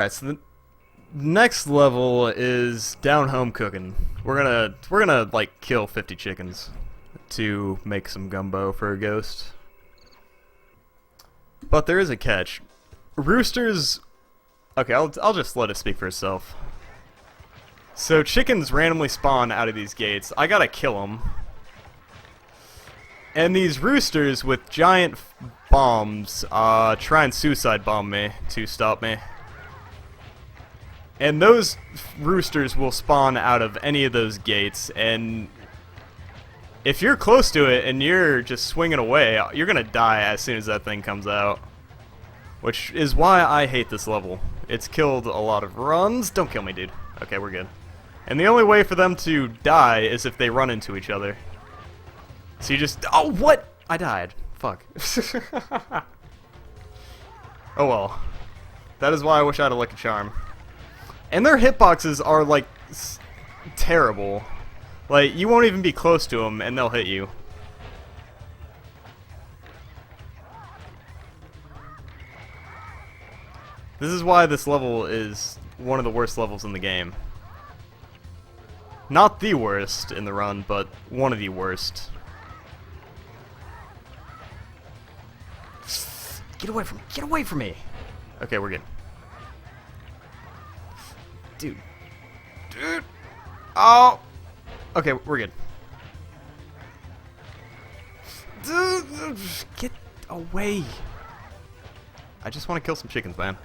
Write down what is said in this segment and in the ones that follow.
Alright, so the next level is down home cooking. We're gonna like kill 50 chickens to make some gumbo for a ghost. But there is a catch. Roosters. Okay, I'll just let it speak for itself. So chickens randomly spawn out of these gates. I gotta kill them. And these roosters with giant bombs try and suicide bomb me to stop me. And those roosters will spawn out of any of those gates, and if you're close to it and you're just swinging away, you're gonna die as soon as that thing comes out. Which is why I hate this level. It's killed a lot of runs. Don't kill me, dude. Okay, we're good. And the only way for them to die is if they run into each other. So you just... Oh, what? I died. Fuck. Oh well. That is why I wish I had a Lucky Charm. And their hitboxes are, like, terrible. Like, you won't even be close to them, and they'll hit you. This is why this level is one of the worst levels in the game. Not the worst in the run, but one of the worst. Get away from me! Okay, we're good. Dude. Oh! Okay, we're good. Dude, get away! I just want to kill some chickens, man.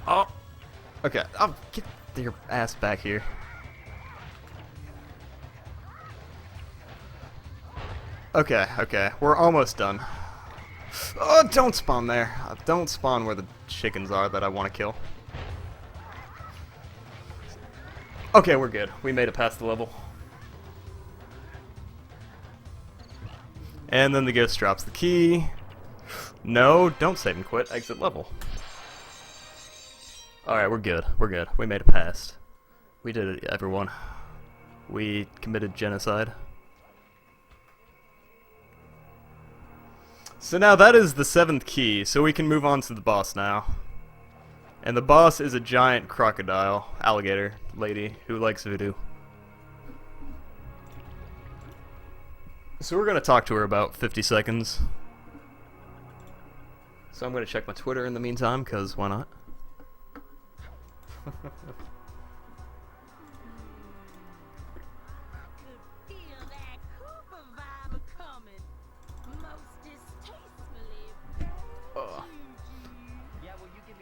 Oh! Okay, I'll get your ass back here. Okay, we're almost done. Oh, don't spawn there. Don't spawn where the chickens are that I want to kill. Okay, we're good. We made it past the level. And then the ghost drops the key. No, don't save and quit. Exit level. Alright, we're good. We're good. We made it past. We did it, everyone. We committed genocide. So now that is the 7th key, so we can move on to the boss now. And the boss is a giant crocodile, alligator lady who likes voodoo. So we're going to talk to her about 50 seconds. So I'm going to check my Twitter in the meantime, because why not?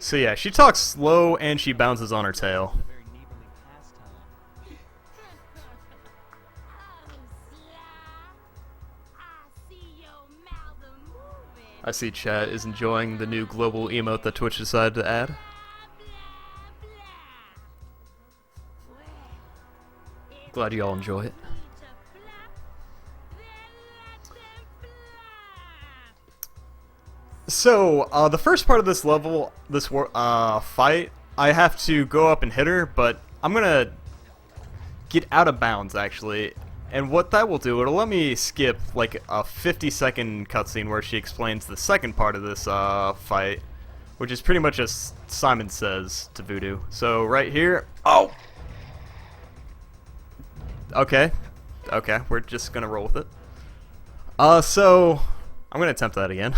So yeah, she talks slow and she bounces on her tail. I see chat is enjoying the new global emote that Twitch decided to add. Glad you all enjoy it. So, the first part of this level, this fight, I have to go up and hit her, but I'm gonna get out of bounds, actually. And what that will do, it'll let me skip, like, a 50-second cutscene where she explains the second part of this fight, which is pretty much as Simon says to Voodoo. So, right here... Oh! Okay, we're just gonna roll with it. So... I'm gonna attempt that again.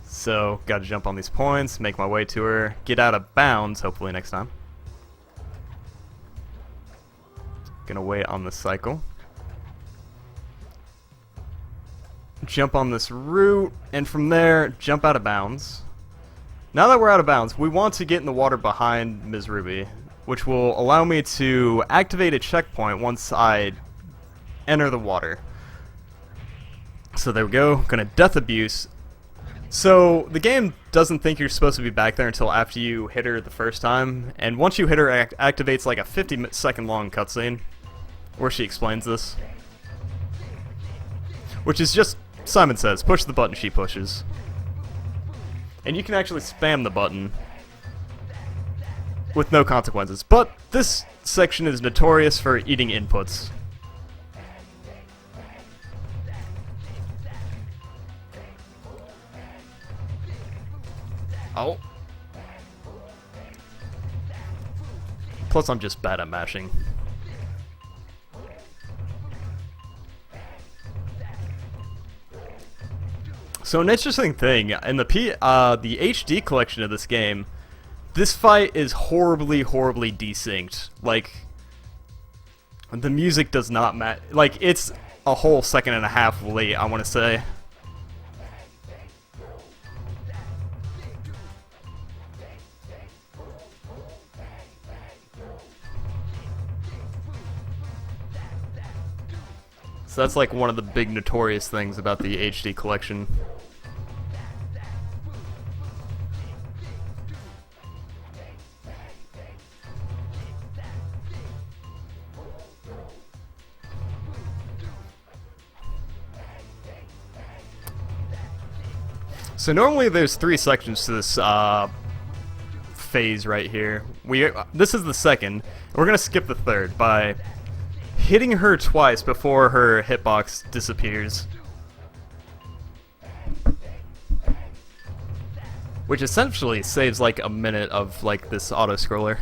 So, gotta jump on these points, make my way to her, get out of bounds, hopefully next time. Gonna wait on the cycle. Jump on this root, and from there, jump out of bounds. Now that we're out of bounds, we want to get in the water behind Ms. Ruby, which will allow me to activate a checkpoint once I enter the water. So there we go, gonna death abuse. So the game doesn't think you're supposed to be back there until after you hit her the first time, and once you hit her, activates like a 50-second long cutscene where she explains this. Which is just, Simon says, push the button, she pushes. And you can actually spam the button with no consequences. But this section is notorious for eating inputs. Oh. Plus, I'm just bad at mashing. So an interesting thing in the HD collection of this game, this fight is horribly desynced. Like, the music does not match. Like, it's a whole second and a half late, I want to say. So that's like one of the big notorious things about the HD collection. So normally there's 3 sections to this phase right here. This is the second. We're gonna skip the third by hitting her twice before her hitbox disappears, which essentially saves like a minute of like this auto scroller.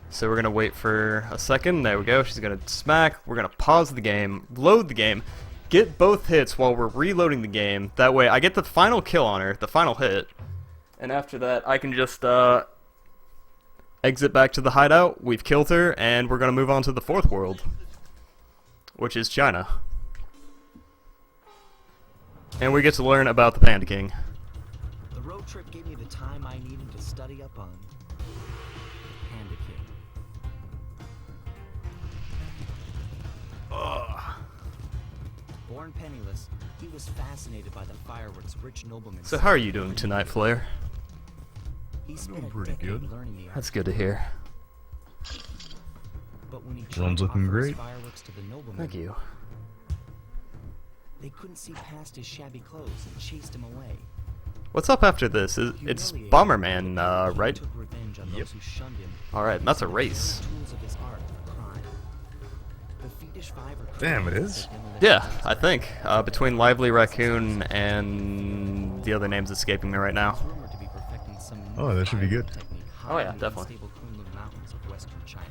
So we're gonna wait for a second. There we go. She's gonna smack. We're gonna pause the game, load the game, get both hits while we're reloading the game. That way I get the final kill on her, the final hit, and after that I can just exit back to the hideout. We've killed her, and we're gonna move on to the 4th world, which is China. And we get to learn about the Panda King. The road trip gave me the time I needed to study up on Panda King. Ugh. Born penniless, he was fascinated by the fireworks rich noblemen. So how are you doing tonight, Flair? He spent Doing pretty good. learning the art. That's good to hear. But when he One's looking great. fireworks to the noblemen, Thank you. they couldn't see past his shabby clothes and chased him away. What's up after this? It's Humiliated, Bomberman, he right? took revenge on Yep. those who shunned him. Alright, that's a using the race. tools of his art for crime. The fiendish five are Damn, it criminals is? that demolition Yeah, sites I think. Between Lively Raccoon and the other name's escaping me right now. is rumored to be perfecting some new Oh, that should be good. firework technique Oh, yeah, high in the definitely. unstable Kunlun Mountains of western China.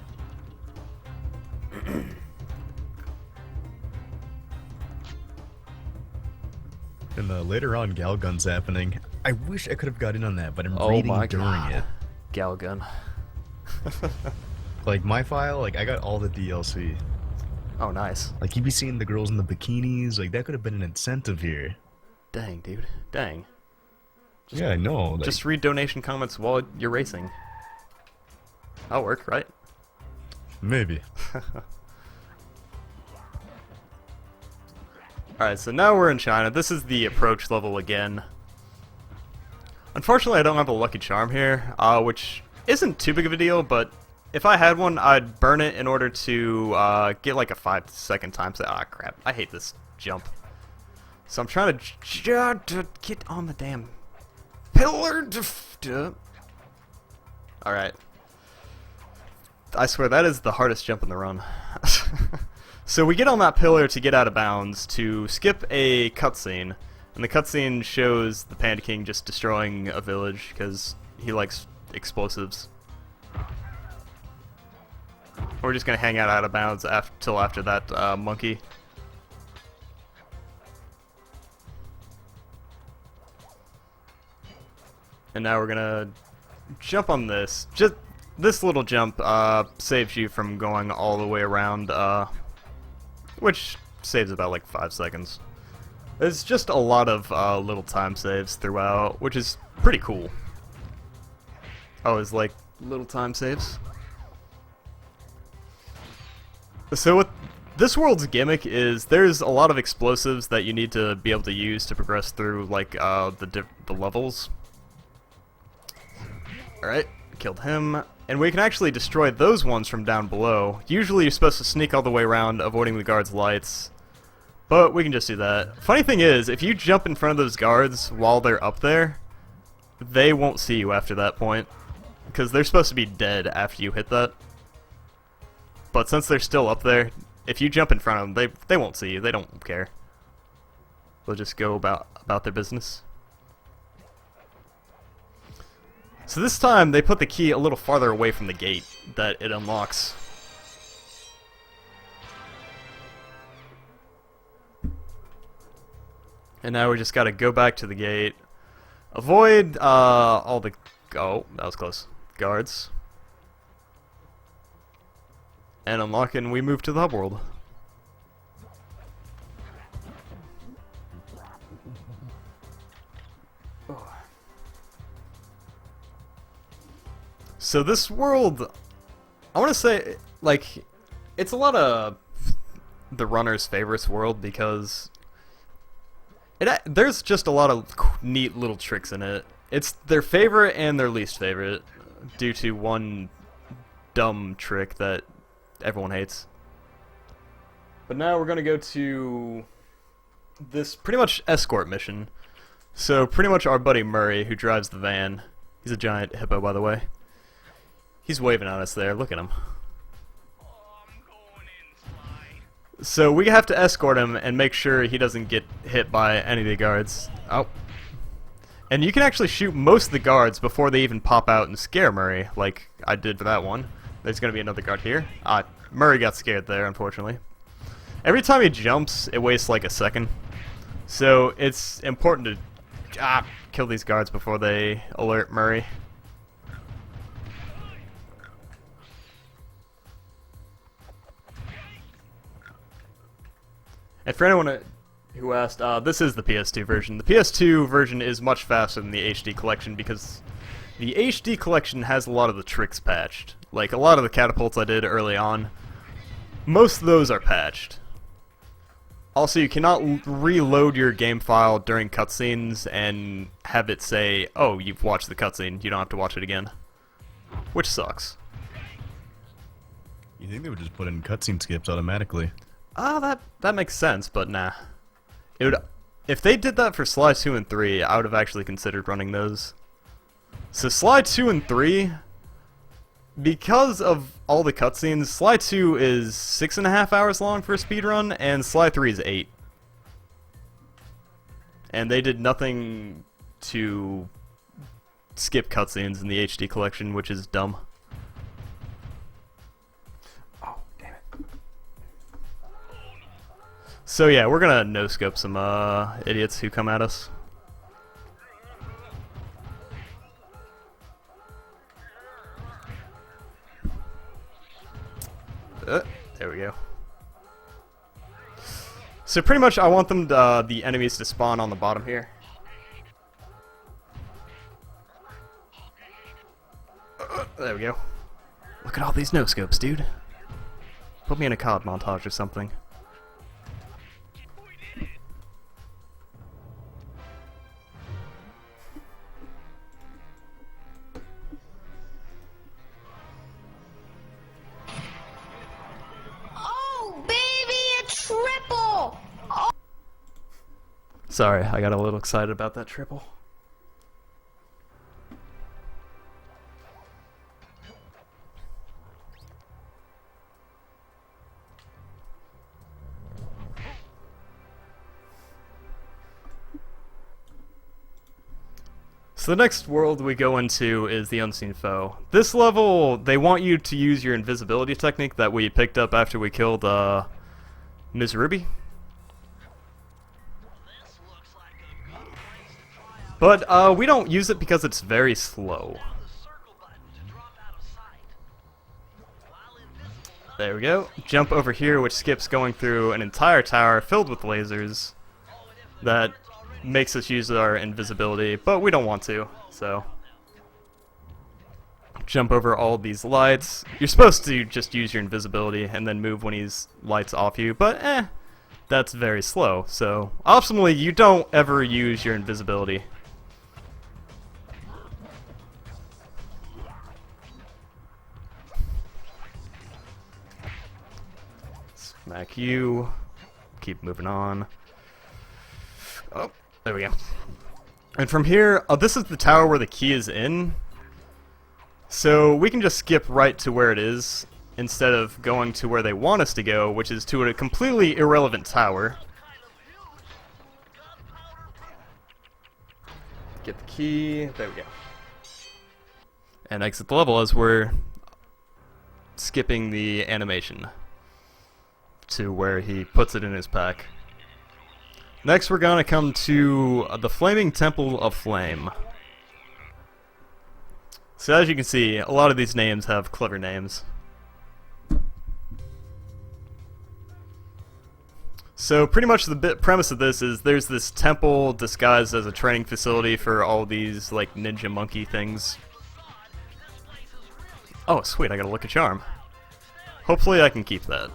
And later on, Galgun's happening. I wish I could have got in on that, but I'm Oh reading my during god. it. Galgun. Like, my file, like, I got all the DLC. Oh, nice. Like, you'd be seeing the girls in the bikinis. Like, that could have been an incentive here. Dang, dude. Dang. Yeah, I know. Like, Just read donation comments while you're racing. That'll work, right? maybe. Alright, so now we're in China. This is the approach level again. Unfortunately, I don't have a Lucky Charm here, which isn't too big of a deal, but if I had one, I'd burn it in order to get like a 5-second time set. Ah, crap. I hate this jump. So I'm trying to get on the damn pillar. Alright. I swear, that is the hardest jump in the run. So we get on that pillar to get out of bounds to skip a cutscene, and the cutscene shows the Panda King just destroying a village because he likes explosives. We're just gonna hang out of bounds till after that monkey. And now we're gonna jump on this. Just this little jump saves you from going all the way around. Which saves about like 5 seconds. There's just a lot of little time saves throughout, which is pretty cool. Oh, it's like little time saves. So what this world's gimmick is, there's a lot of explosives that you need to be able to use to progress through like the levels. Alright, killed him. And we can actually destroy those ones from down below. Usually you're supposed to sneak all the way around, avoiding the guards' lights. But we can just do that. Funny thing is, if you jump in front of those guards while they're up there, they won't see you after that point. Because they're supposed to be dead after you hit that. But since they're still up there, if you jump in front of them, they won't see you. They don't care. They'll just go about their business. So this time they put the key a little farther away from the gate that it unlocks. And now we just gotta go back to the gate. Avoid all the... Oh, that was close. Guards. And unlock it, and we move to the hub world. So this world, I want to say, like, it's a lot of the runner's favorites world because there's just a lot of neat little tricks in it. It's their favorite and their least favorite due to one dumb trick that everyone hates. But now we're going to go to this pretty much escort mission. So pretty much our buddy Murray, who drives the van, he's a giant hippo by the way. He's waving at us there, look at him. So we have to escort him and make sure he doesn't get hit by any of the guards. Oh. And you can actually shoot most of the guards before they even pop out and scare Murray, like I did for that one. There's going to be another guard here. Murray got scared there, unfortunately. Every time he jumps, it wastes like a second. So it's important to kill these guards before they alert Murray. And for anyone who asked, this is the PS2 version. The PS2 version is much faster than the HD collection because the HD collection has a lot of the tricks patched. Like, a lot of the catapults I did early on, most of those are patched. Also, you cannot reload your game file during cutscenes and have it say, oh, you've watched the cutscene, you don't have to watch it again. Which sucks. You think they would just put in cutscene skips automatically? That makes sense, but nah. It would, if they did that for Sly 2 and 3, I would have actually considered running those. So Sly 2 and 3, because of all the cutscenes, Sly 2 is 6.5 hours long for a speedrun, and Sly 3 is 8. And they did nothing to skip cutscenes in the HD collection, which is dumb. So yeah, we're gonna no-scope some idiots who come at us. There we go. So pretty much I want them to, the enemies to spawn on the bottom here. There we go. Look at all these no-scopes, dude. Put me in a COD montage or something. Sorry, I got a little excited about that triple. So the next world we go into is the Unseen Foe. This level, they want you to use your invisibility technique that we picked up after we killed Ms. Ruby. But we don't use it because it's very slow. There we go. Jump over here, which skips going through an entire tower filled with lasers. That makes us use our invisibility, but we don't want to, so. Jump over all these lights. You're supposed to just use your invisibility and then move when he's lights off you, but that's very slow. So, optimally, you don't ever use your invisibility. Smack you. Keep moving on. Oh, there we go. And from here, this is the tower where the key is in. So we can just skip right to where it is, instead of going to where they want us to go, which is to a completely irrelevant tower. Get the key. There we go. and exit the level as we're skipping the animation to where he puts it in his pack. Next we're gonna come to the Flaming Temple of Flame. So as you can see, a lot of these names have clever names. So pretty much the premise of this is there's this temple disguised as a training facility for all these like ninja monkey things. Oh sweet, I got a Lucky Charm. Hopefully I can keep that.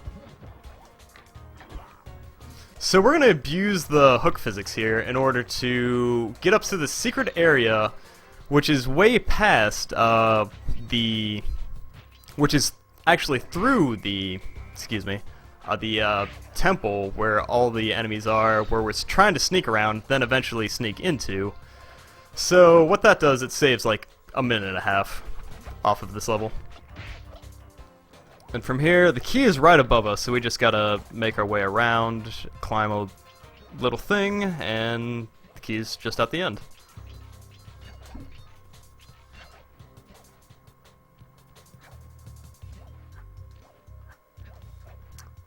So we're going to abuse the hook physics here in order to get up to the secret area, which is way past which is actually through the, the temple where all the enemies are, where we're trying to sneak around, then eventually sneak into. So what that does, it saves like a minute and a half off of this level. And from here, the key is right above us, so we just gotta make our way around, climb a little thing, and the key's just at the end.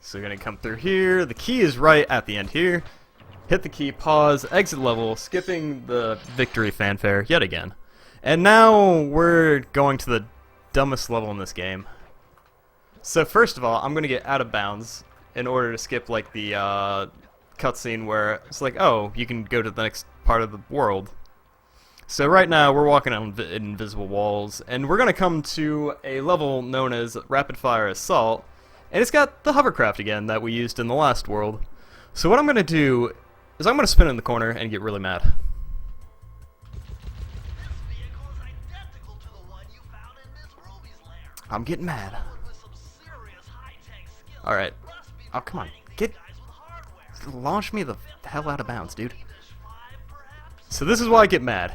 So we're gonna come through here, the key is right at the end here. Hit the key, pause, exit level, skipping the victory fanfare yet again. And now we're going to the dumbest level in this game. So first of all, I'm going to get out of bounds in order to skip like the cutscene where it's like, oh, you can go to the next part of the world. So right now we're walking on invisible walls, and we're going to come to a level known as Rapid Fire Assault, and it's got the hovercraft again that we used in the last world. So what I'm going to do is I'm going to spin in the corner and get really mad. I'm getting mad. Alright. Oh, come on. Launch me the hell out of bounds, dude. So this is why I get mad.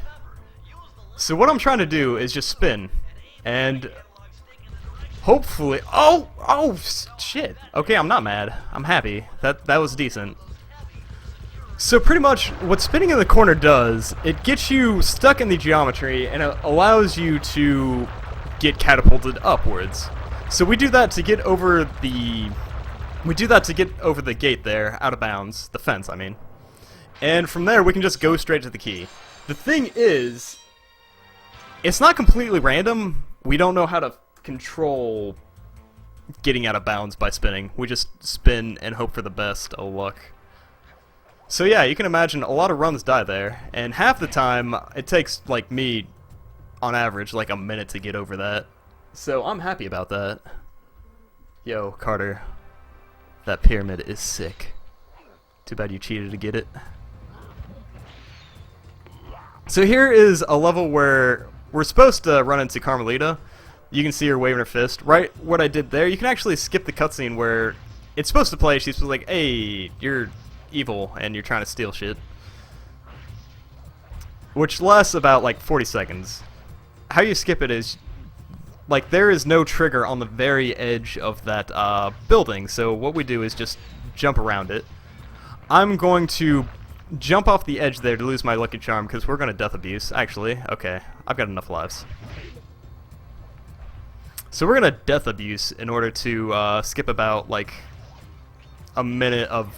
So what I'm trying to do is just spin. And hopefully... Oh, shit. Okay, I'm not mad. I'm happy. That was decent. So pretty much what spinning in the corner does, it gets you stuck in the geometry and it allows you to get catapulted upwards. So we do that to get over the gate there, out of bounds, the fence, I mean. And from there we can just go straight to the key. The thing is, it's not completely random. We don't know how to control getting out of bounds by spinning. We just spin and hope for the best of luck. So yeah, you can imagine a lot of runs die there, and half the time it takes, like me, on average, like a minute to get over that. So I'm happy about that. Yo, Carter, that pyramid is sick. Too bad you cheated to get it. So here is a level where we're supposed to run into Carmelita. You can see her waving her fist. Right what I did there, you can actually skip the cutscene where it's supposed to play. She's supposed to be like, hey, you're evil and you're trying to steal shit. Which lasts about like 40 seconds. How you skip it is, like, there is no trigger on the very edge of that building, so what we do is just jump around it. I'm going to jump off the edge there to lose my Lucky Charm, because we're going to death abuse. Actually, okay, I've got enough lives. So we're going to death abuse in order to skip about, like, a minute of,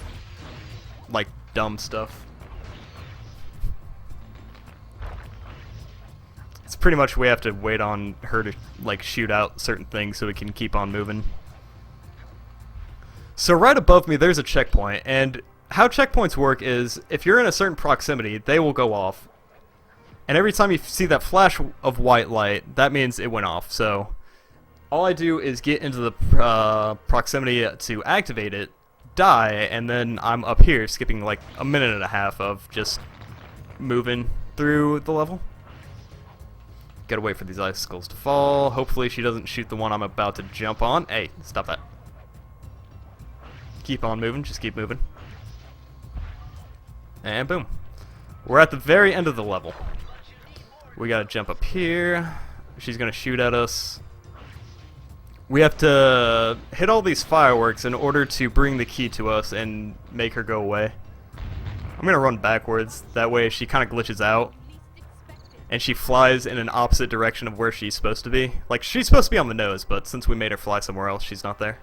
like, dumb stuff. It's pretty much we have to wait on her to like shoot out certain things so we can keep on moving. So right above me there's a checkpoint, and how checkpoints work is if you're in a certain proximity they will go off, and every time you see that flash of white light that means it went off. So all I do is get into the proximity to activate it, die, and then I'm up here skipping like a minute and a half of just moving through the level. Gotta wait for these icicles to fall. Hopefully she doesn't shoot the one I'm about to jump on. Hey, stop that. Keep on moving, just keep moving. And boom. We're at the very end of the level. We gotta jump up here. She's gonna shoot at us. We have to hit all these fireworks in order to bring the key to us and make her go away. I'm gonna run backwards, that way she kinda glitches out. and she flies in an opposite direction of where she's supposed to be. Like, she's supposed to be on the nose, but since we made her fly somewhere else, she's not there.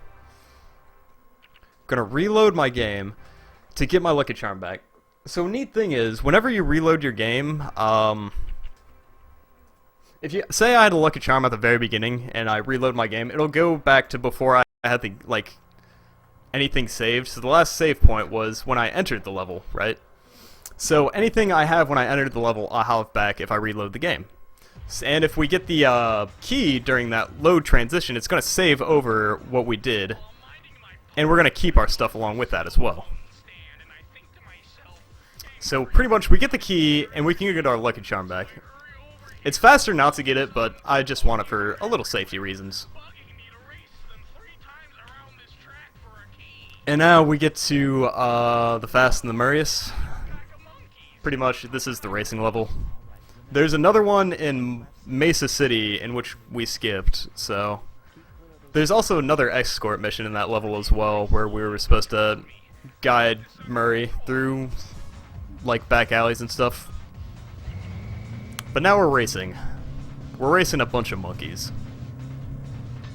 Gonna reload my game to get my Lucky Charm back. So neat thing is, whenever you reload your game, if you say I had a Lucky Charm at the very beginning and I reload my game, it'll go back to before I had the anything saved. So the last save point was when I entered the level, right? So anything I have when I entered the level, I'll have back if I reload the game. And if we get the key during that load transition, it's going to save over what we did, and we're going to keep our stuff along with that as well. So pretty much we get the key, and we can get our Lucky Charm back. It's faster not to get it, but I just want it for a little safety reasons. And now we get to the Fast and the Furious. Pretty much, this is the racing level. There's another one in Mesa City in which we skipped, so... There's also another escort mission in that level as well, where we were supposed to guide Murray through, like, back alleys and stuff. But now we're racing. We're racing a bunch of monkeys.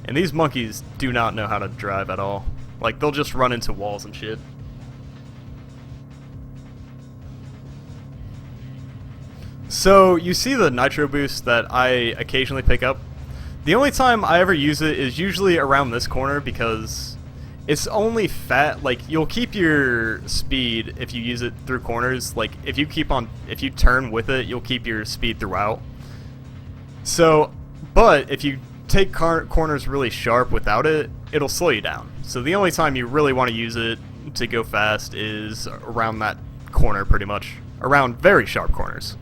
And these monkeys do not know how to drive at all. Like, they'll just run into walls and shit. So, you see the nitro boost that I occasionally pick up? The only time I ever use it is usually around this corner because it's only like, you'll keep your speed if you use it through corners. Like, if you turn with it, you'll keep your speed throughout. So, but if you take corners really sharp without it, it'll slow you down. So the only time you really want to use it to go fast is around that corner, pretty much. Around very sharp corners.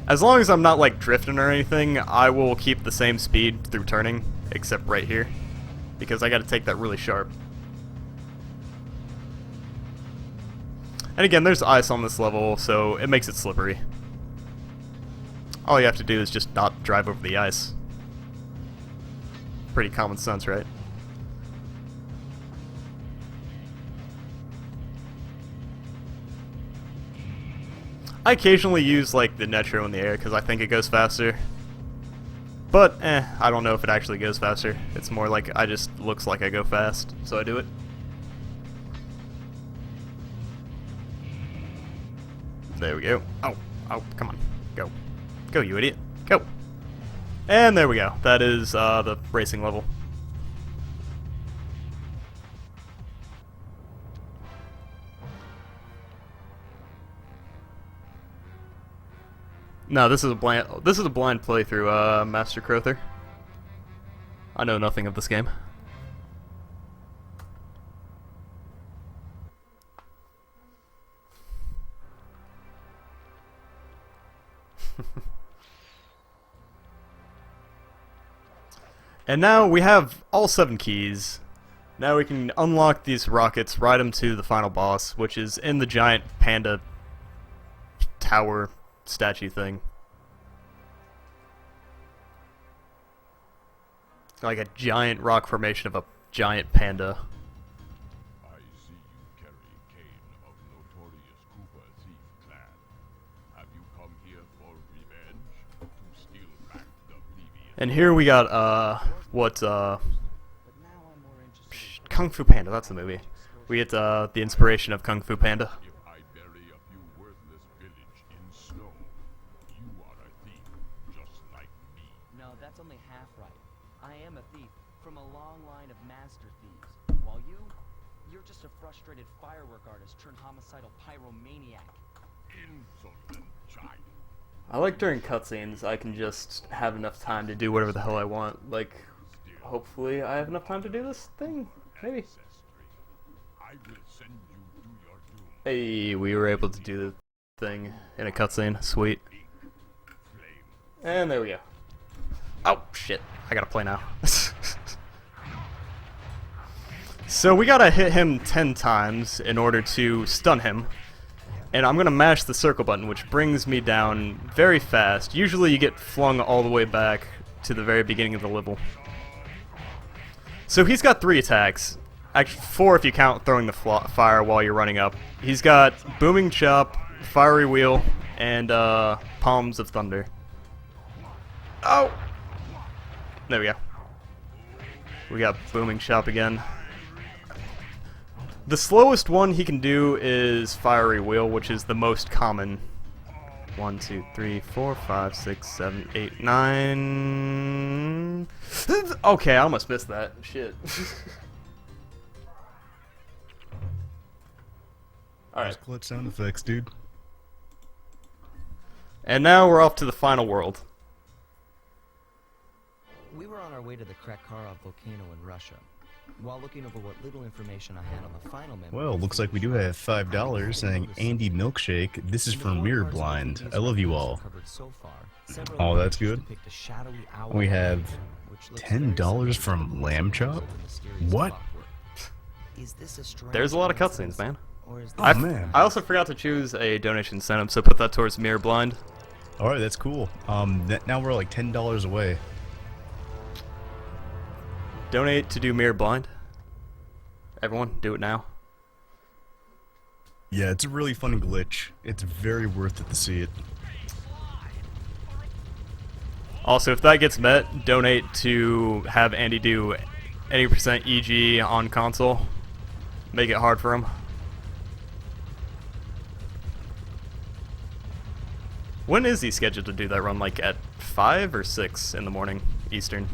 As long as I'm not, like, drifting or anything, I will keep the same speed through turning, except right here. Because I gotta take that really sharp. And again, there's ice on this level, so it makes it slippery. All you have to do is just not drive over the ice. Pretty common sense, right? I occasionally use, like, the nitro in the air because I think it goes faster. But, I don't know if it actually goes faster. It's more like I just looks like I go fast, so I do it. There we go. Oh, come on. Go. Go, you idiot. Go. And there we go. That is the racing level. No, this is a blind playthrough, Master Crowther. I know nothing of this game. And now we have all 7 keys. Now we can unlock these rockets, ride them to the final boss, which is in the giant panda tower statue thing. Like a giant rock formation of a giant panda. I see you carry Kane of notorious Koopa thief clan. Have you come here for revenge? To steal back the previous... And here we got, Kung Fu Panda, that's the movie. We get, the inspiration of Kung Fu Panda. If I bury a few worthless village in snow, you are a thief, just like me. No, that's only half right. I am a thief from a long line of master thieves, while you're just a frustrated firework artist turned homicidal pyromaniac. Insolent child. I like during cutscenes I can just have enough time to do whatever the hell I want. Like, hopefully I have enough time to do this thing. Maybe. I will send you to your doom. Hey, we were able to do the thing in a cutscene. Sweet. And there we go. Oh, shit. I gotta play now. So we gotta hit him 10 times in order to stun him. And I'm gonna mash the circle button, which brings me down very fast. Usually you get flung all the way back to the very beginning of the level. So he's got 3 attacks. Actually, 4 if you count throwing the fire while you're running up. He's got Booming Chop, Fiery Wheel, and Palms of Thunder. Oh! There we go. We got Booming Shop again. The slowest one he can do is Fiery Wheel, which is the most common. 1, 2, 3, 4, 5, 6, 7, 8, 9. Okay, I almost missed that. Shit. Alright. Those clutch sound effects, dude. And now we're off to the final world. We were on our way to the Krakara volcano in Russia. While looking over what little information I had on the final memory... Well, looks like we do have $5 saying Andy Milkshake. This is from Mirror Blind. I love you all. Oh, that's good. We have $10 from Lamb Chop? What? There's a lot of cutscenes, man. Oh, man. I also forgot to choose a donation incentive, so put that towards Mirror Blind. Alright, that's cool. Now we're like $10 away. Donate to do Mirror Blind. Everyone, do it now. Yeah, it's a really funny glitch. It's very worth it to see it. Also, if that gets met, donate to have Andy do 80% EG on console. Make it hard for him. When is he scheduled to do that run? Like at 5 or 6 in the morning, Eastern?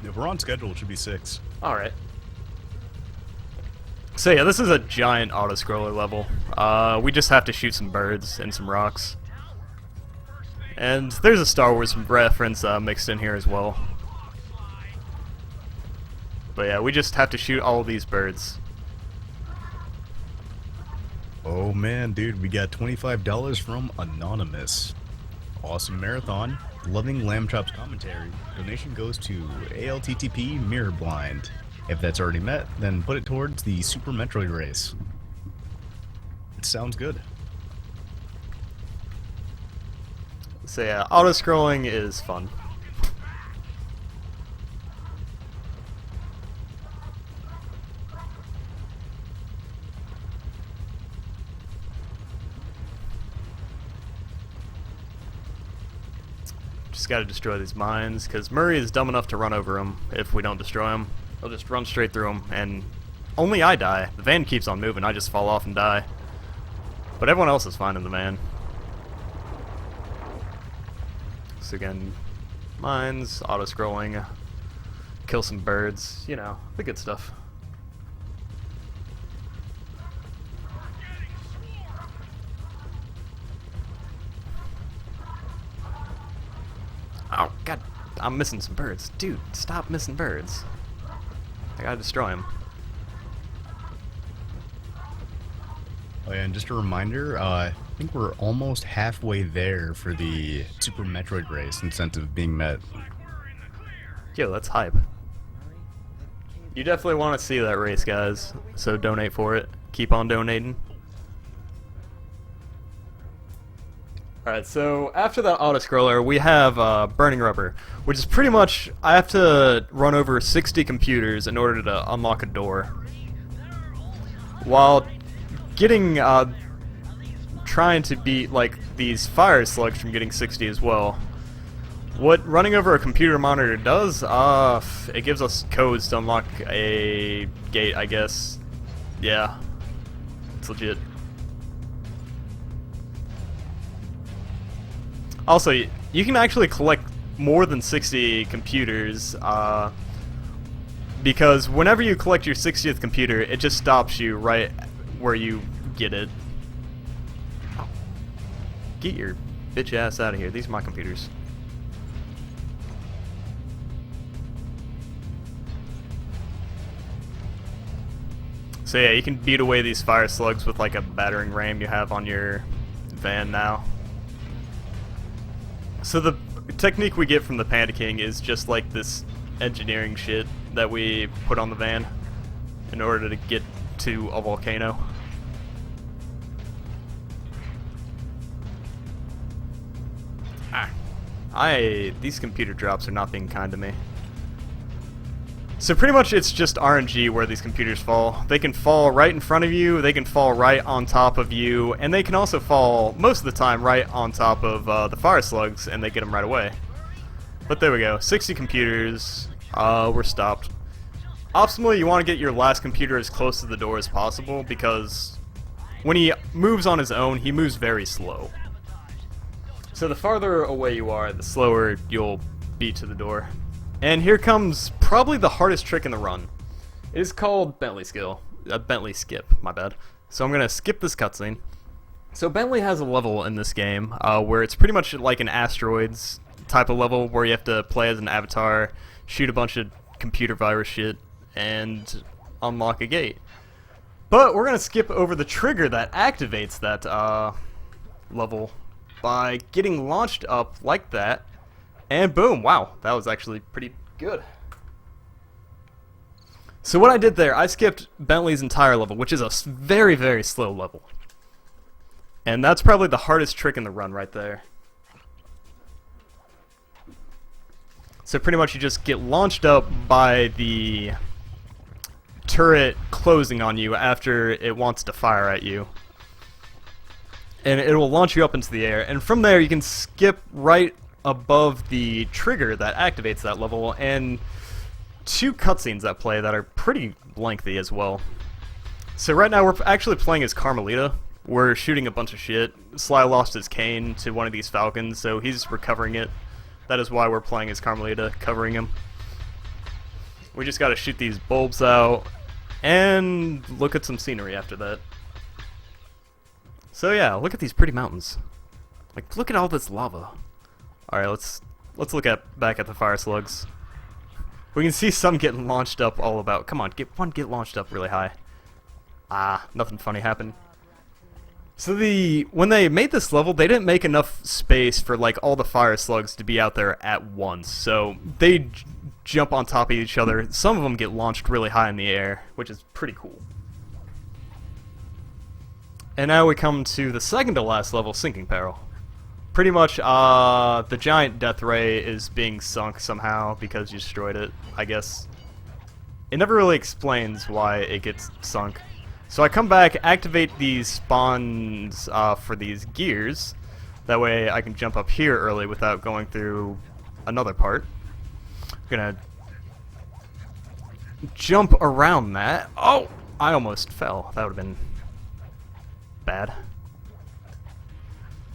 If we're on schedule, it should be 6. Alright. So yeah, this is a giant auto-scroller level. We just have to shoot some birds and some rocks. And there's a Star Wars reference mixed in here as well. But yeah, we just have to shoot all of these birds. Oh man, dude, we got $25 from Anonymous. Awesome marathon. Loving Lamb Chop's commentary. Donation goes to ALTTP Mirror Blind. If that's already met, then put it towards the Super Metroid race. It sounds good. So yeah, auto-scrolling is fun. Just gotta destroy these mines, because Murray is dumb enough to run over them if we don't destroy them. He'll just run straight through them, and only I die. The van keeps on moving, I just fall off and die. But everyone else is fine in the van. So again, mines, auto-scrolling, kill some birds, you know, the good stuff. Oh, God, I'm missing some birds. Dude, stop missing birds. I gotta destroy them. Oh yeah, and just a reminder, I think we're almost halfway there for the Super Metroid race incentive being met. Yo, that's hype. You definitely want to see that race, guys, so donate for it. Keep on donating. Alright, so after that auto-scroller, we have Burning Rubber, which is pretty much, I have to run over 60 computers in order to unlock a door. While getting, trying to beat, like, these fire slugs from getting 60 as well. What running over a computer monitor does, it gives us codes to unlock a gate, I guess. Yeah, it's legit. Also, you can actually collect more than 60 computers, because whenever you collect your 60th computer, it just stops you right where you get it. Get your bitch ass out of here. These are my computers. So yeah, you can beat away these fire slugs with like a battering ram you have on your van now. So the technique we get from the Panda King is just like this engineering shit that we put on the van in order to get to a volcano. These computer drops are not being kind to me. So pretty much it's just RNG where these computers fall. They can fall right in front of you, they can fall right on top of you, and they can also fall, most of the time, right on top of the fire slugs, and they get them right away. But there we go, 60 computers, we're stopped. Optimally, you want to get your last computer as close to the door as possible, because when he moves on his own, he moves very slow. So the farther away you are, the slower you'll be to the door. And here comes probably the hardest trick in the run. It is called Bentley skip, my bad. So I'm going to skip this cutscene. So Bentley has a level in this game where it's pretty much like an asteroids type of level where you have to play as an avatar, shoot a bunch of computer virus shit, and unlock a gate. But we're going to skip over the trigger that activates that level by getting launched up like that. And boom, wow, that was actually pretty good. So what I did there, I skipped Bentley's entire level, which is a very, very slow level. And that's probably the hardest trick in the run right there. So pretty much you just get launched up by the turret closing on you after it wants to fire at you. And it will launch you up into the air. And from there you can skip right above the trigger that activates that level, and 2 cutscenes that play that are pretty lengthy as well. So right now we're actually playing as Carmelita. We're shooting a bunch of shit. Sly lost his cane to one of these falcons, so he's recovering it. That is why we're playing as Carmelita, covering him. We just gotta shoot these bulbs out and look at some scenery after that. So yeah, look at these pretty mountains. Like, look at all this lava. Alright, let's look back at the fire slugs. We can see some getting launched up all about. Come on, get launched up really high. Ah, nothing funny happened. So when they made this level, they didn't make enough space for like all the fire slugs to be out there at once. So they jump on top of each other. Some of them get launched really high in the air, which is pretty cool. And now we come to the second to last level, Sinking Peril. Pretty much, the giant death ray is being sunk somehow because you destroyed it, I guess. It never really explains why it gets sunk. So I come back, activate these spawns for these gears. That way I can jump up here early without going through another part. I'm gonna jump around that. Oh! I almost fell. That would have been bad.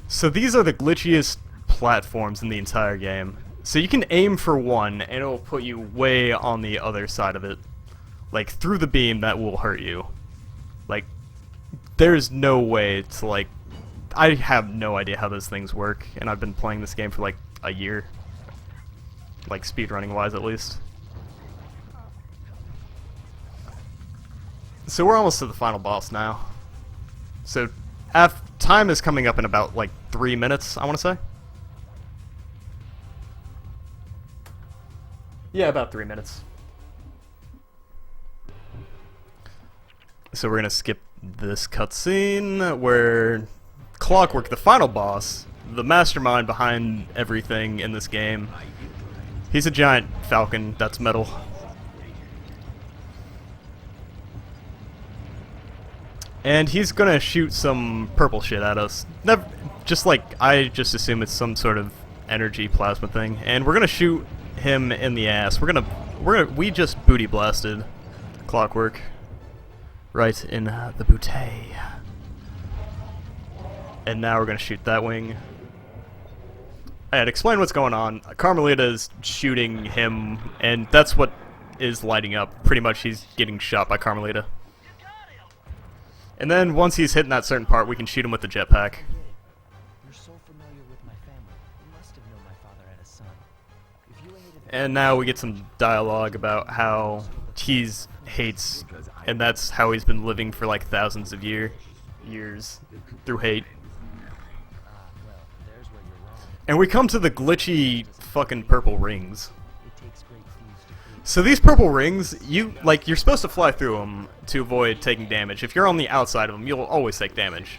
So these are the glitchiest platforms in the entire game. So you can aim for one and it'll put you way on the other side of it. Like through the beam that will hurt you. Like there's no way to like, I have no idea how those things work, and I've been playing this game for like a year. Like speedrunning wise at least. So we're almost to the final boss now. So time is coming up in about like 3 minutes, I want to say. Yeah, about 3 minutes. So we're gonna skip this cutscene where Clockwork, the final boss, the mastermind behind everything in this game, he's a giant falcon that's metal. And he's gonna shoot some purple shit at us. Just like, I just assume it's some sort of energy plasma thing. And we're gonna shoot him in the ass. We just booty blasted Clockwork right in the bootay. And now we're gonna shoot that wing. Alright, explain what's going on. Carmelita is shooting him, and that's what is lighting up. Pretty much he's getting shot by Carmelita. And then once he's hitting that certain part, we can shoot him with the jetpack. You're so familiar with my family. You must have known my father had a son. If you hated And now we get some dialogue about how he hates, and that's how he's been living for like thousands of years through hate. well, there's where you're wrong. And we come to the glitchy fucking purple rings. It takes great thieves to create. So these purple rings, you're supposed to fly through them to avoid taking damage. If you're on the outside of them, you'll always take damage.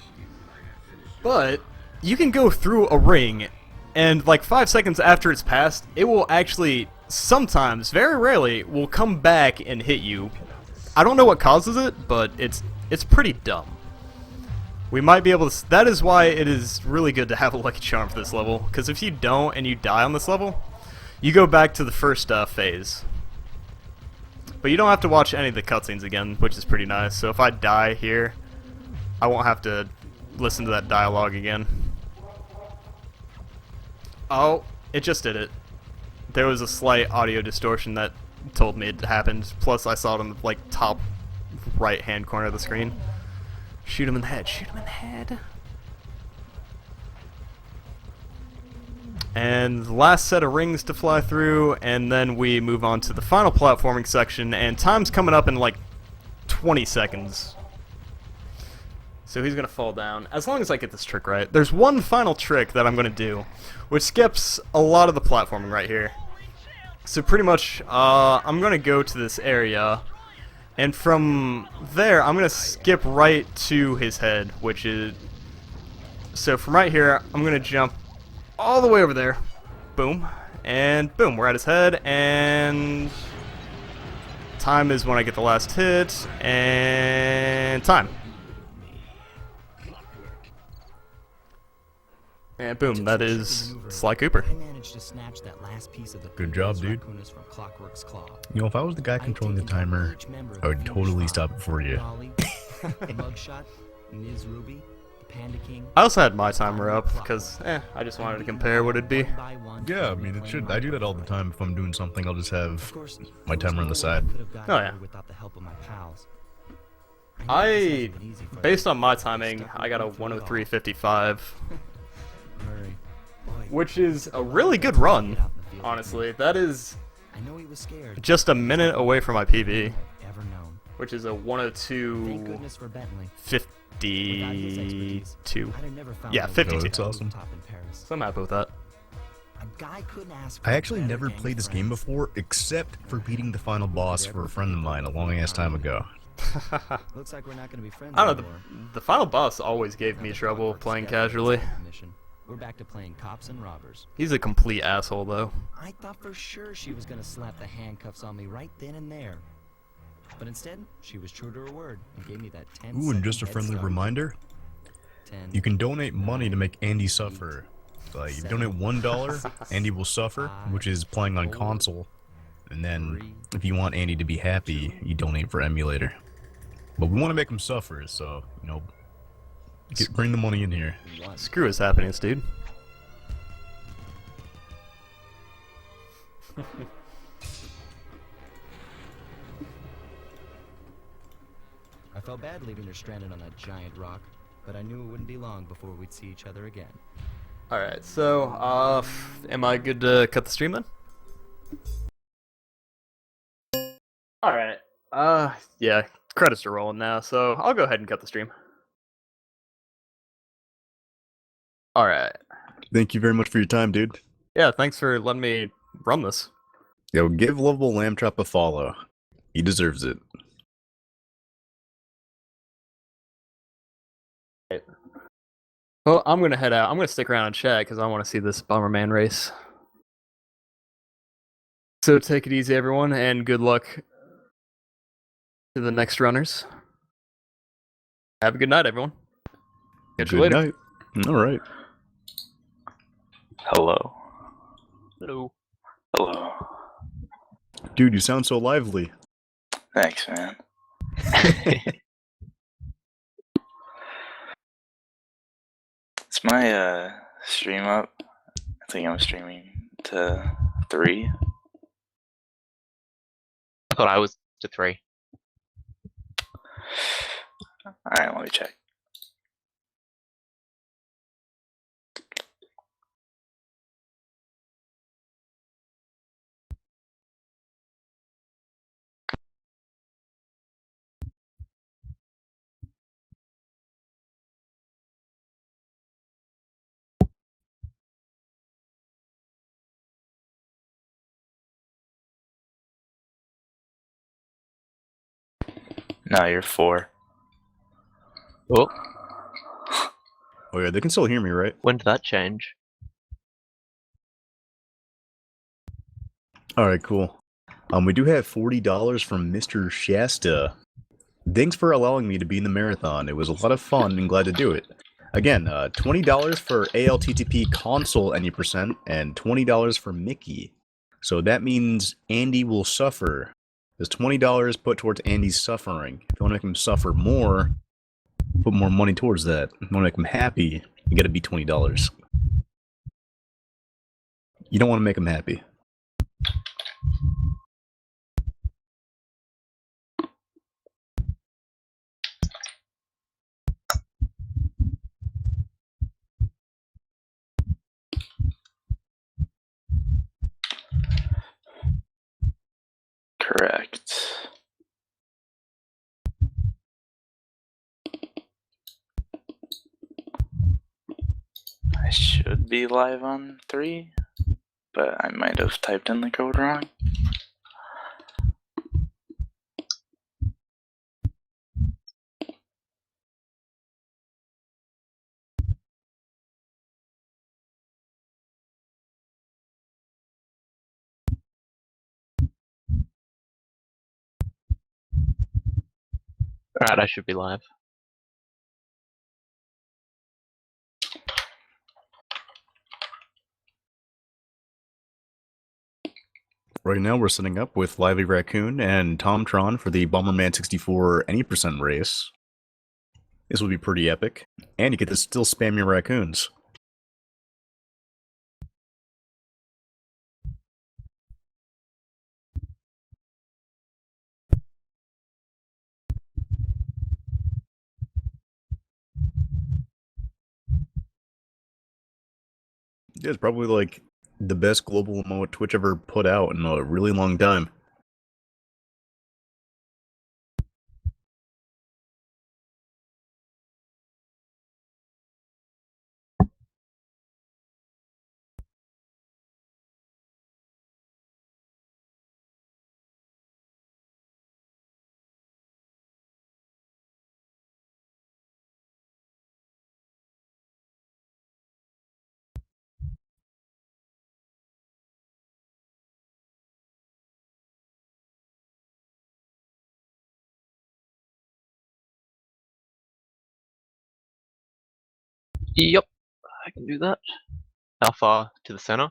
But you can go through a ring, and like 5 seconds after it's passed, it will actually sometimes, very rarely, will come back and hit you. I don't know what causes it, but it's pretty dumb. We might be able to... That is why it is really good to have a Lucky Charm for this level, because if you don't and you die on this level, you go back to the first phase. But you don't have to watch any of the cutscenes again, which is pretty nice. So if I die here, I won't have to listen to that dialogue again. Oh, it just did it. There was a slight audio distortion that told me it happened. Plus, I saw it on the like top right-hand corner of the screen. Shoot him in the head. Shoot him in the head. And the last set of rings to fly through, and then we move on to the final platforming section, and time's coming up in like 20 seconds. So he's going to fall down, as long as I get this trick right. There's one final trick that I'm going to do, which skips a lot of the platforming right here. So pretty much, I'm going to go to this area, and from there, I'm going to skip right to his head, which is... So from right here, I'm going to jump all the way over there. Boom. And boom, we're at his head, and... Time is when I get the last hit, and time. And boom, that is Sly Cooper. I managed to snatch that last piece of the Good job, dude. from Clockwork's claw. You know, if I was the guy controlling the timer, I would totally stop it for you. Dolly, the mugshot, Ms. Ruby, the Panda King. I also had my timer up, because, I just wanted to compare what it'd be. Yeah, I mean, it should. I do that all the time. If I'm doing something, I'll just have my timer on the side. Oh, yeah. Without the help of my pals. Based on my timing, I got a 103.55. Which is a really good run, honestly. That is I know he was scared. just a minute away from my PB, Ever known. which is a Thank 102.52. goodness for Bentley. Without his expertise, I'd have never found Yeah, my way 52. to That's the awesome. top in Paris. So I'm happy with that. A guy couldn't ask for I a actually better never gang played of this game friends. before, except for beating the final boss for a friend of mine a long ass time ago. Looks like we're not going to be friends I don't know, anymore. the final boss always gave me trouble playing casually. Mission. We're back to playing cops and robbers. He's a complete asshole, though. I thought for sure she was going to slap the handcuffs on me right then and there. But instead, she was true to her word and gave me that 10 Ooh, and just a friendly reminder, 10, you can donate money to make Andy suffer. Like, you donate $1, Andy will suffer, which is playing on console. And then, if you want Andy to be happy, you donate for emulator. But we want to make him suffer, so, you know, bring the money in here. Screw his happiness, dude. I felt bad leaving her stranded on that giant rock, but I knew it wouldn't be long before we'd see each other again. Alright, so, am I good to cut the stream then? Alright, yeah, credits are rolling now, so I'll go ahead and cut the stream. Alright. Thank you very much for your time, dude. Yeah, thanks for letting me run this. Yo, give lovable Lamb Chop a follow. He deserves it. Well, I'm gonna head out. I'm gonna stick around and chat because I want to see this Bomberman race. So take it easy, everyone, and good luck to the next runners. Have a good night, everyone. Catch you Good later. night. All right. Hello. Hello. Hello. Dude, you sound so lively. Thanks, man. Is my stream up? I think I'm streaming to 3. I thought I was to 3. Alright, let me check. No, you're 4. Oh, Oh yeah, they can still hear me, right? when did that change? Alright, cool. We do have $40 from Mr. Shasta. Thanks for allowing me to be in the marathon. It was a lot of fun and glad to do it. Again, $20 for ALTTP console any percent, and $20 for Mickey. So that means Andy will suffer. There's $20 put towards Andy's suffering. If you want to make him suffer more, put more money towards that. If you want to make him happy, you gotta be $20. You don't want to make him happy. Correct. I should be live on 3, but I might have typed in the code wrong. Alright, I should be live. Right now we're setting up with Lively Raccoon and Tomtron for the Bomberman64 any percent race. This will be pretty epic. And you get to still spam your raccoons. Yeah, it's probably like the best global emote Twitch ever put out in a really long time. Yep, I can do that. How far to the center?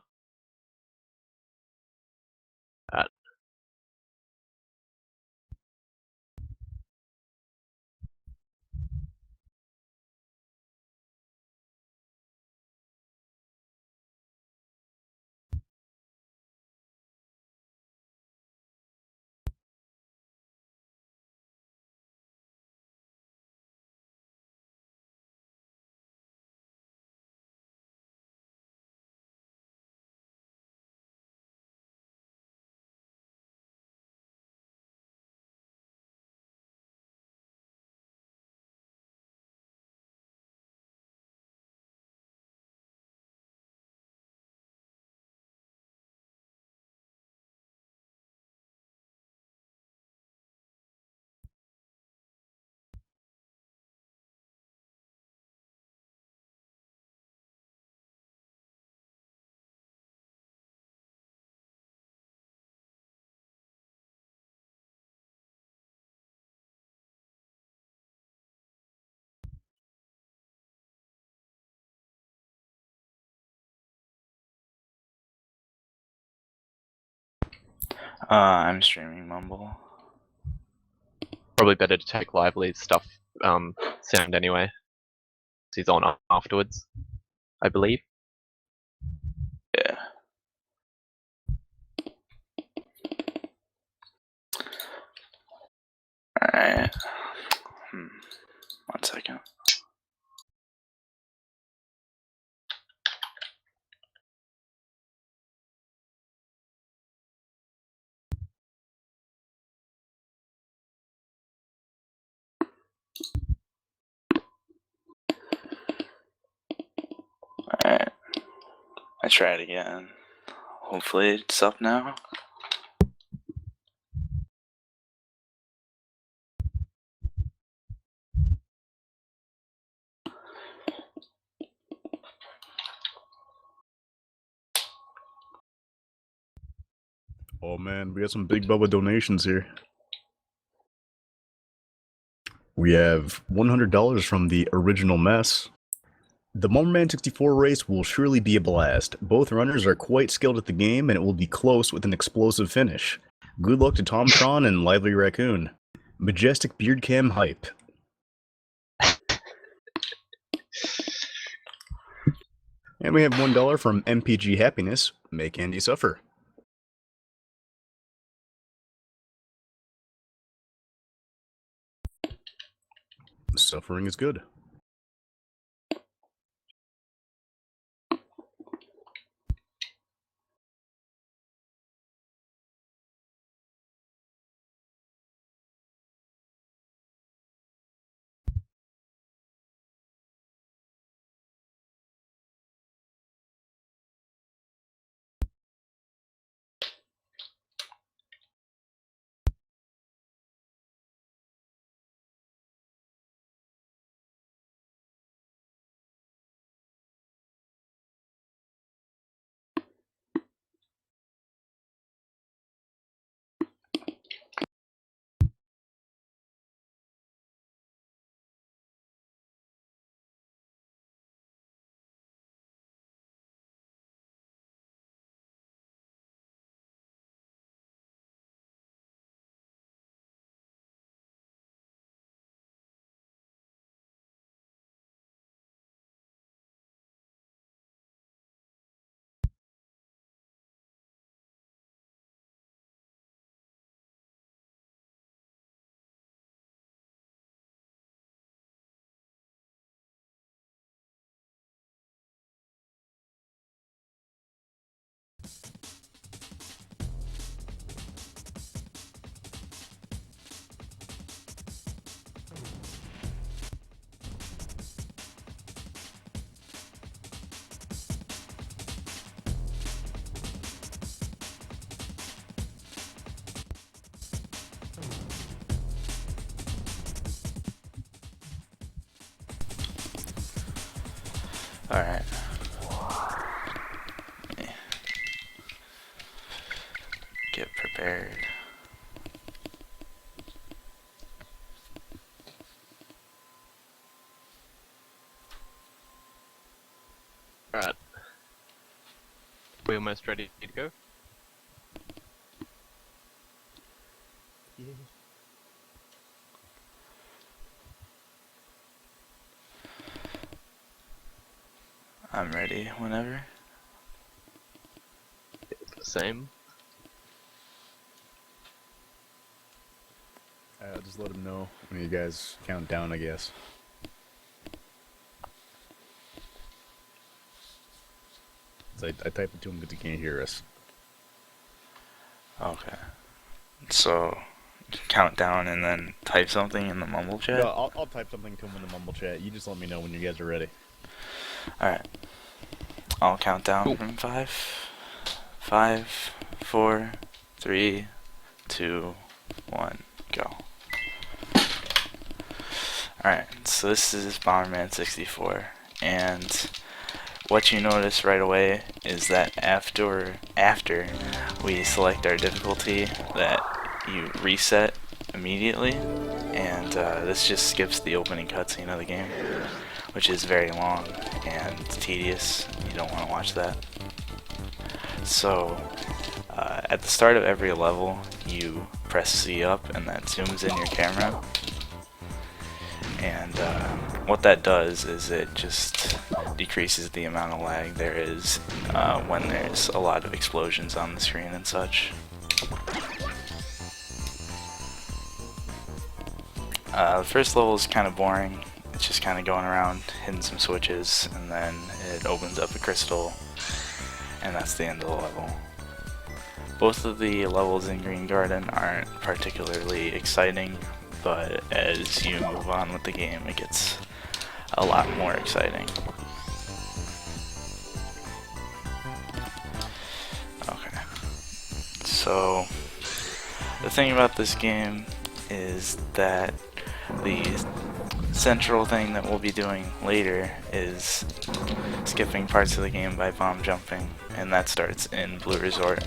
I'm streaming Mumble. Probably better to take Lively's stuff sound anyway. He's on afterwards, I believe. Yeah. Alright. 1 second. Alright. I tried again. Hopefully it's up now. Oh man, we got some big Bubba donations here. We have $100 from the original mess. The Bomberman64 race will surely be a blast. Both runners are quite skilled at the game, and it will be close with an explosive finish. Good luck to Tomtron and Lively Raccoon. Majestic Beard Cam hype. And we have $1 from MPG Happiness. Make Andy suffer. Suffering is good. Alright. Get prepared. Alright. We almost ready to go? I'm ready whenever. Same. I'll just let him know when you guys count down, I guess. So I typed it to him because he can't hear us. Okay. So, count down and then type something in the mumble chat? No, I'll type something to him in the mumble chat. You just let me know when you guys are ready. Alright. I'll count down from 5. 5, 4, 3, 2, 1, go. Alright, so this is Bomberman64, and what you notice right away is that after we select our difficulty, that you reset immediately, and this just skips the opening cutscene of the game, which is very long and tedious. You don't want to watch that. So at the start of every level, you press C up, and that zooms in your camera. And what that does is it just decreases the amount of lag there is when there's a lot of explosions on the screen and such. The first level is kind of boring. It's just kind of going around, hitting some switches, and then it opens up a crystal, and that's the end of the level. Both of the levels in Green Garden aren't particularly exciting, but as you move on with the game, it gets a lot more exciting. Okay. So, the thing about this game is that the central thing that we'll be doing later is skipping parts of the game by bomb jumping, and that starts in Blue Resort.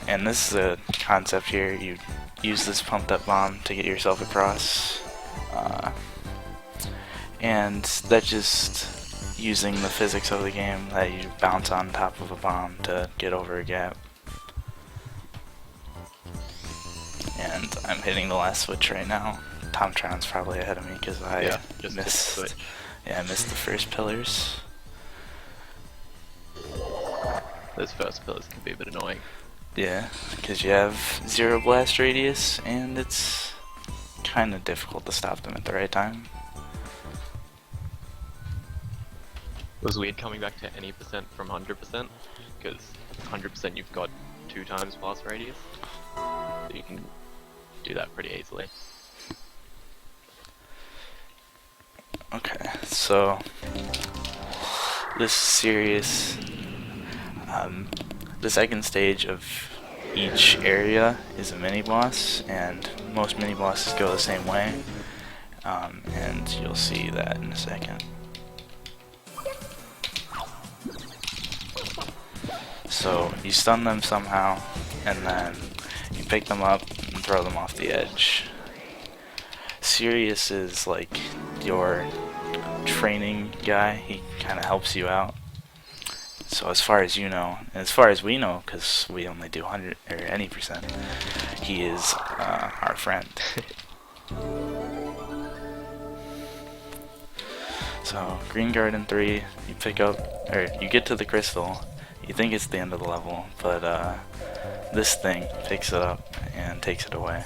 And this is a concept here. You use this pumped up bomb to get yourself across. And that's just using the physics of the game that you bounce on top of a bomb to get over a gap. And I'm hitting the last switch right now. Tomtron's probably ahead of me because I just missed. switch. Yeah, I missed the first pillars. Those first pillars can be a bit annoying. Yeah, because you have 0 blast radius, and it's kind of difficult to stop them at the right time. It was weird coming back to any percent from 100%, because 100% you've got 2 times blast radius, so you can do that pretty easily. Okay, so this series, the second stage of each area is a mini boss, and most mini bosses go the same way, and you'll see that in a second. So you stun them somehow, and then you pick them up and throw them off the edge. Sirius is like your training guy. He kind of helps you out. So as far as you know, and as far as we know, because we only do 100 or any percent, he is our friend. So Green Garden 3, you pick up, or you get to the crystal. You think it's the end of the level, but this thing picks it up and takes it away.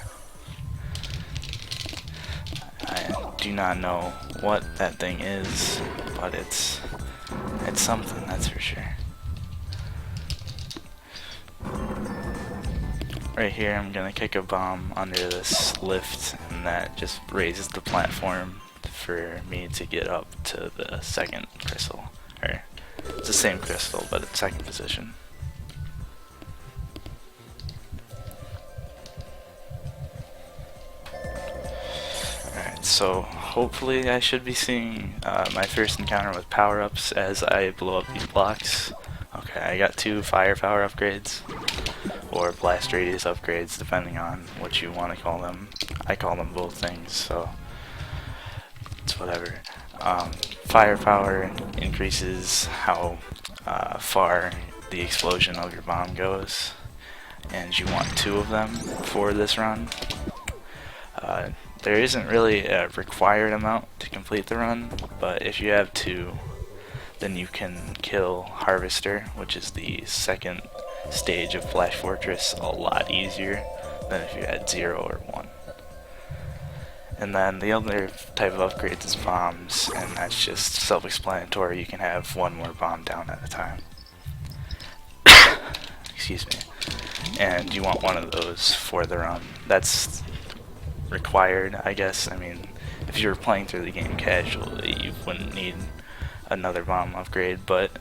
I do not know what that thing is, but it's something, that's for sure. Right here, I'm gonna kick a bomb under this lift, and that just raises the platform for me to get up to the second crystal. Or, it's the same crystal, but it's second position. Alright, so hopefully I should be seeing my first encounter with power-ups as I blow up these blocks. Okay, I got 2 fire power upgrades, or blast radius upgrades, depending on what you want to call them. I call them both things, so it's whatever. Firepower increases how far the explosion of your bomb goes, and you want 2 of them for this run. There isn't really a required amount to complete the run, but if you have 2, then you can kill Harvester, which is the second stage of Flash Fortress, a lot easier than if you had 0 or 1. And then the other type of upgrades is bombs, and that's just self-explanatory. You can have 1 more bomb down at a time. Excuse me. And you want 1 of those for the run. That's required, I guess. I mean, if you were playing through the game casually, you wouldn't need another bomb upgrade, but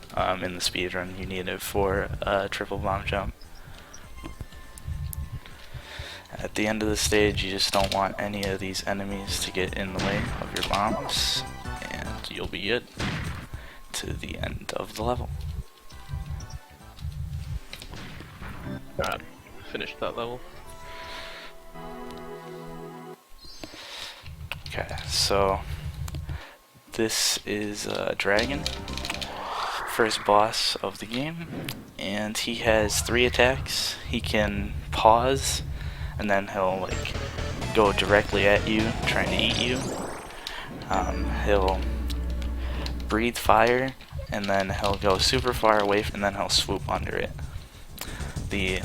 in the speedrun you need it for a triple bomb jump. At the end of the stage, you just don't want any of these enemies to get in the way of your bombs, and you'll be good to the end of the level. Alright, finished that level. Okay, so this is a dragon, first boss of the game, and he has 3 attacks. He can pause, and then he'll like go directly at you, trying to eat you. He'll breathe fire, and then he'll go super far away, and then he'll swoop under it. The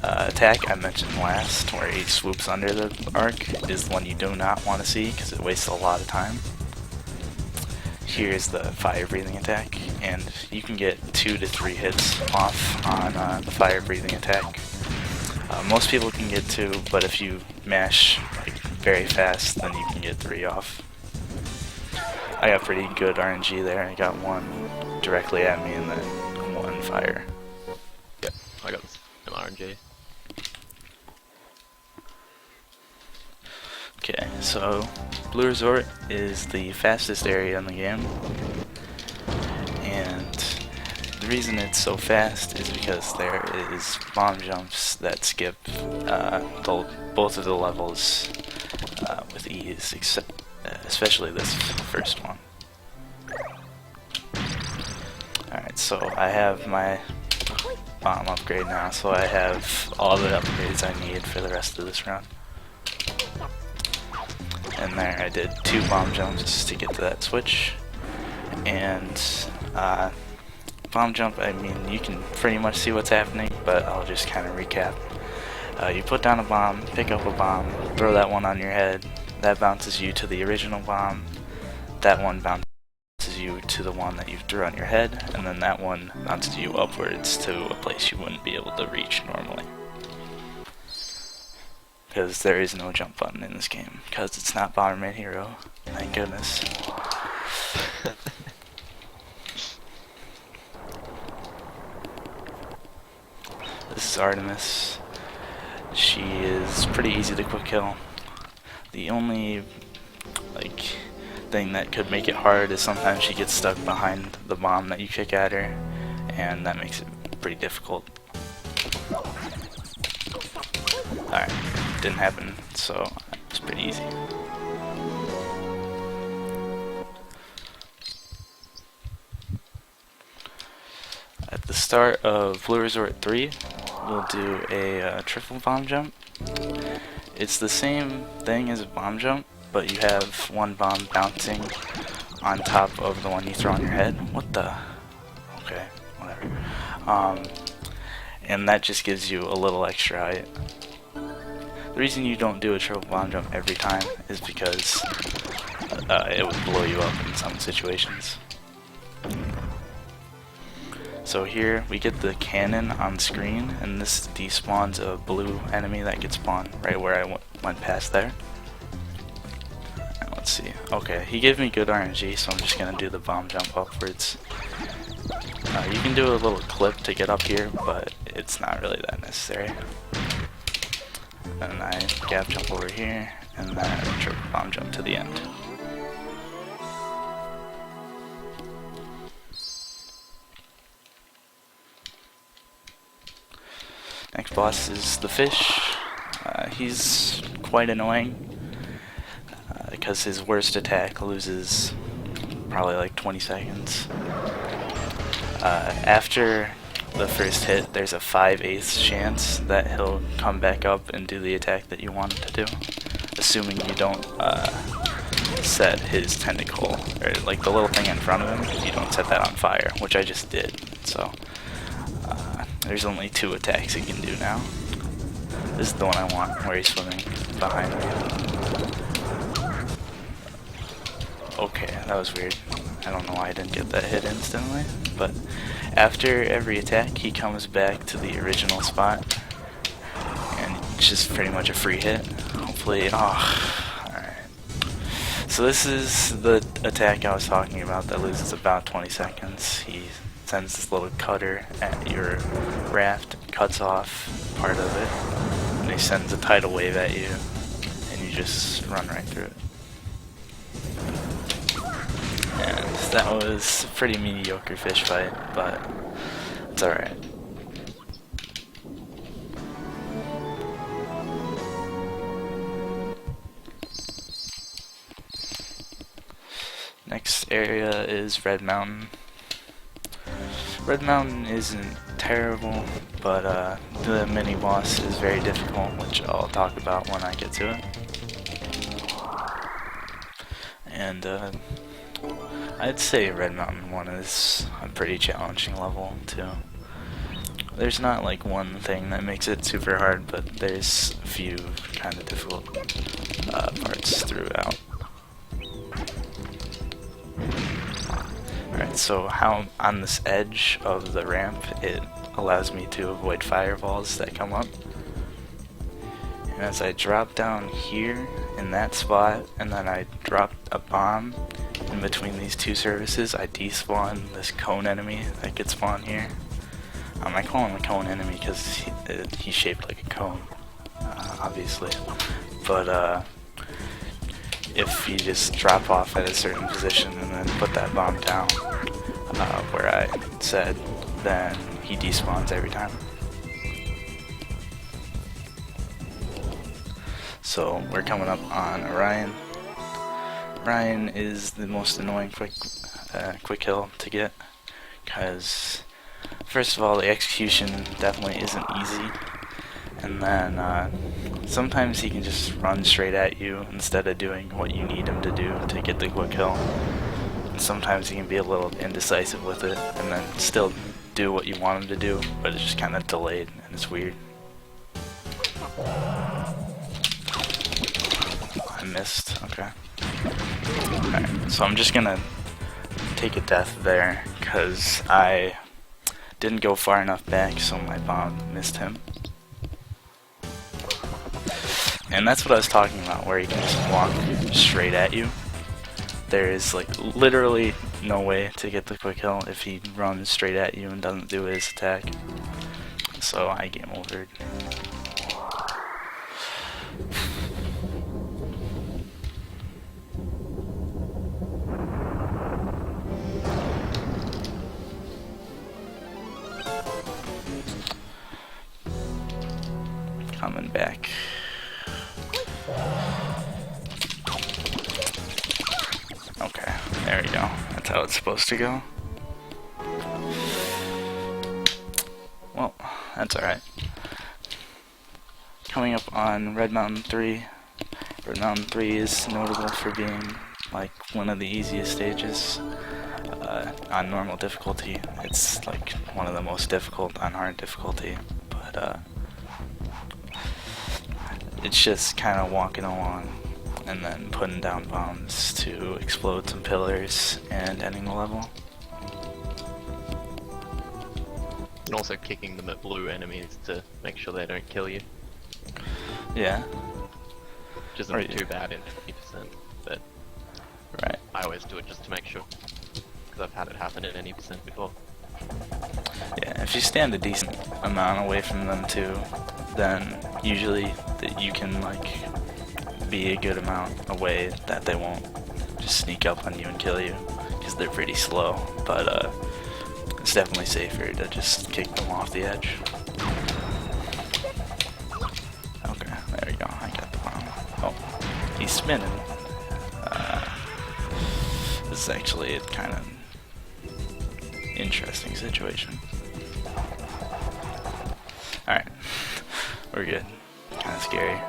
attack I mentioned last, where he swoops under the arc, is the one you do not want to see because it wastes a lot of time. Here's the fire breathing attack, and you can get 2 to 3 hits off on the fire breathing attack. Most people can get 2, but if you mash like very fast, then you can get 3 off. I got pretty good RNG there. I got 1 directly at me and then 1 fire. Yep, I got some RNG. Okay, so Blue Resort is the fastest area in the game, and the reason it's so fast is because there is bomb jumps that skip both of the levels with ease, except especially this first one. Alright, so I have my bomb upgrade now, so I have all the upgrades I need for the rest of this run. And there I did 2 bomb jumps to get to that switch. And bomb jump, I mean, you can pretty much see what's happening, but I'll just kind of recap. You put down a bomb, pick up a bomb, throw that one on your head, that bounces you to the original bomb, that one bounces you to the one that you threw on your head, and then that one bounces you upwards to a place you wouldn't be able to reach normally. Because there is no jump button in this game, because it's not Bomberman Hero, thank goodness. This is Artemis. She is pretty easy to quick kill. The only thing that could make it hard is sometimes she gets stuck behind the bomb that you kick at her, and that makes it pretty difficult. Alright, didn't happen, so it's pretty easy. At the start of Blue Resort 3, we'll do a triple bomb jump. It's the same thing as a bomb jump, but you have one bomb bouncing on top of the one you throw on your head. What the? Okay, whatever. And that just gives you a little extra height. The reason you don't do a triple bomb jump every time is because it would blow you up in some situations. So here we get the cannon on screen, and this despawns a blue enemy that gets spawned right where I went past there. And let's see. Okay, he gave me good RNG, so I'm just gonna do the bomb jump upwards. You can do a little clip to get up here, but it's not really that necessary. And I gap jump over here, and then triple bomb jump to the end. Next boss is the fish. He's quite annoying because his worst attack loses probably like 20 seconds. After the first hit, there's a 5/8 chance that he'll come back up and do the attack that you want him to do, assuming you don't set his tentacle, or like the little thing in front of him, you don't set that on fire, which I just did. So there's only 2 attacks he can do now. This is the one I want, where he's swimming behind me. Okay, that was weird. I don't know why I didn't get that hit instantly, but after every attack he comes back to the original spot, and it's just pretty much a free hit. Hopefully, alright. So this is the attack I was talking about that loses about 20 seconds. He sends this little cutter at your raft, cuts off part of it, and he sends a tidal wave at you, and you just run right through it. And that was a pretty mediocre fish fight, but it's alright. Next area is Red Mountain. Red Mountain isn't terrible, but the mini boss is very difficult, which I'll talk about when I get to it. And I'd say Red Mountain 1 is a pretty challenging level too. There's not like one thing that makes it super hard, but there's a few kind of difficult parts throughout. Alright, so how on this edge of the ramp it allows me to avoid fireballs that come up. And as I drop down here in that spot, and then I drop a bomb in between these 2 surfaces, I despawn this cone enemy that gets spawned here. I call him a cone enemy because he's shaped like a cone, obviously. But if you just drop off at a certain position and then put that bomb down where I said, then he despawns every time. So we're coming up on Orion. Orion is the most annoying quick hill to get, because first of all, the execution definitely isn't easy, and then sometimes he can just run straight at you instead of doing what you need him to do to get the quick hill. And sometimes he can be a little indecisive with it and then still do what you want him to do, but it's just kind of delayed and it's weird. I missed, okay. Alright, so I'm just gonna take a death there because I didn't go far enough back, so my bomb missed him. And that's what I was talking about, where he can just walk straight at you. There is like literally no way to get the quick kill if he runs straight at you and doesn't do his attack. So I game overed. Coming back. Okay, there we go. That's how it's supposed to go. Well, that's alright. Coming up on Red Mountain 3. Red Mountain 3 is notable for being like one of the easiest stages on normal difficulty. It's like one of the most difficult on hard difficulty, but it's just kind of walking along and then putting down bombs to explode some pillars and ending the level. And also kicking them at blue enemies to make sure they don't kill you. Yeah. Which isn't too bad in 50%, but right. I always do it just to make sure, because I've had it happen at any percent before. Yeah, if you stand a decent amount away from them too, then usually that you can like be a good amount away that they won't just sneak up on you and kill you, because they're pretty slow, but it's definitely safer to just kick them off the edge. Okay, there we go, I got the bomb. Oh, he's spinning. This is actually a kind of interesting situation. Alright, we're good. Kinda scary.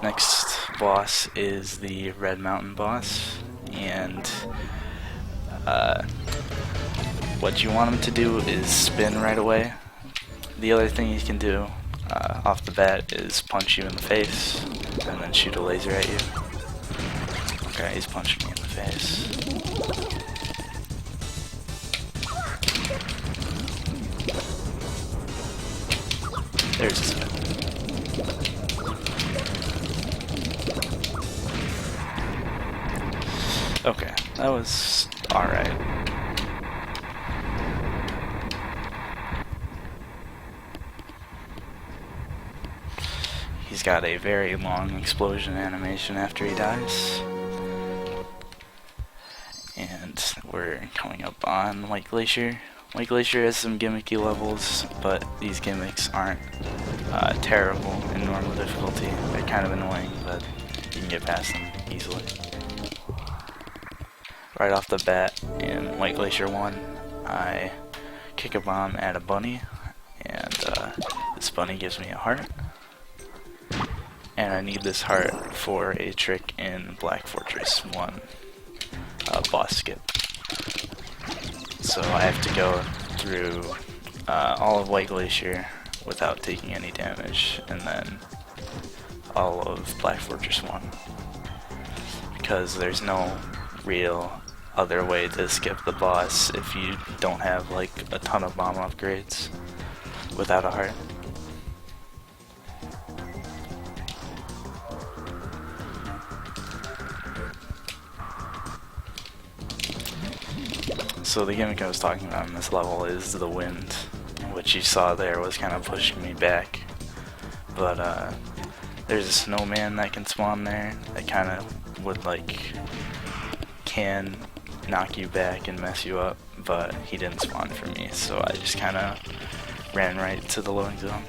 Next boss is the Red Mountain boss, and what you want him to do is spin right away. The other thing he can do off the bat is punch you in the face and then shoot a laser at you. Okay, he's punching me in the face. There's his spin. Okay, that was alright. He's got a very long explosion animation after he dies. And we're coming up on White Glacier. White Glacier has some gimmicky levels, but these gimmicks aren't terrible in normal difficulty. They're kind of annoying, but you can get past them easily. Right off the bat in White Glacier 1, I kick a bomb at a bunny, and this bunny gives me a heart. And I need this heart for a trick in Black Fortress 1 boss skip. So I have to go through all of White Glacier without taking any damage, and then all of Black Fortress 1. Because there's no real other way to skip the boss if you don't have like a ton of bomb upgrades without a heart. So the gimmick I was talking about in this level is the wind, which you saw there was kind of pushing me back. But There's a snowman that can spawn there that kind of would can knock you back and mess you up, but he didn't spawn for me, so I just kind of ran right to the loading zone.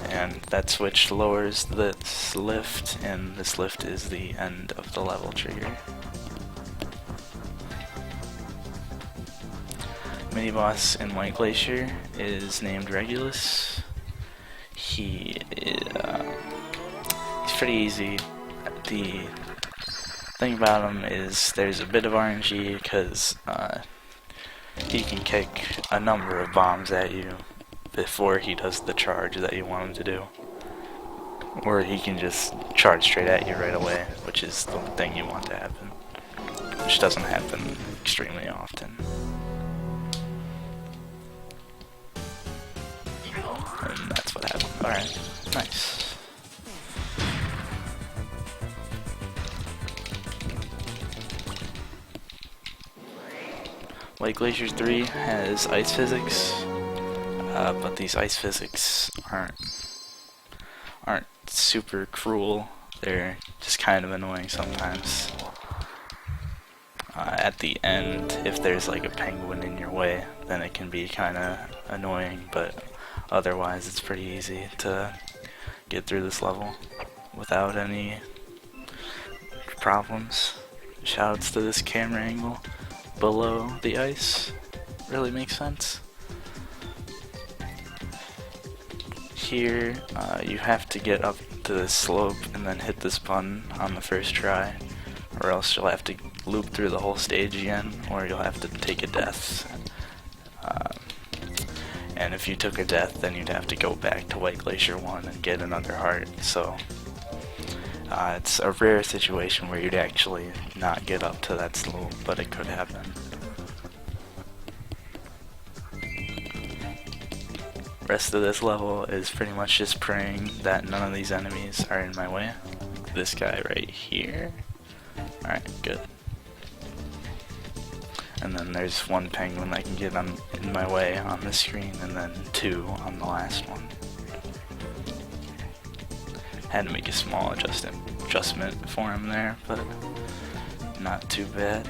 And that switch lowers this lift, and this lift is the end of the level trigger. Mini boss in White Glacier is named Regulus. He's pretty easy. The thing about him is there's a bit of RNG because he can kick a number of bombs at you before he does the charge that you want him to do. Or he can just charge straight at you right away, which is the thing you want to happen. Which doesn't happen extremely often. And that's what happened. Alright, nice. White Glacier 3 has ice physics, but these ice physics aren't super cruel. They're just kind of annoying sometimes. At the end, if there's like a penguin in your way, then it can be kind of annoying, but otherwise it's pretty easy to get through this level without any problems. Shoutouts to this camera angle below the ice. Really makes sense. Here, you have to get up to this slope and then hit this button on the first try, or else you'll have to loop through the whole stage again, or you'll have to take a death. And if you took a death, then you'd have to go back to White Glacier 1 and get another heart, so it's a rare situation where you'd actually not get up to that slope, but it could happen. Rest of this level is pretty much just praying that none of these enemies are in my way. This guy right here. Alright, good. And then there's one penguin that can get in my way on this screen, and then two on the last one. Had to make a small adjustment for him there, but not too bad.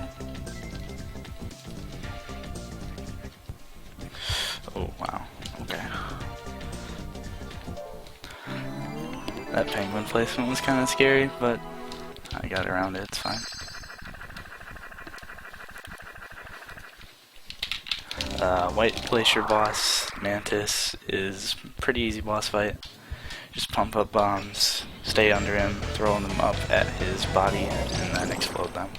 Oh wow, okay. That penguin placement was kind of scary, but I got around it, it's fine. White Glacier boss, Mantis, is pretty easy boss fight. Just pump up bombs, stay under him, throw them up at his body, and then explode them.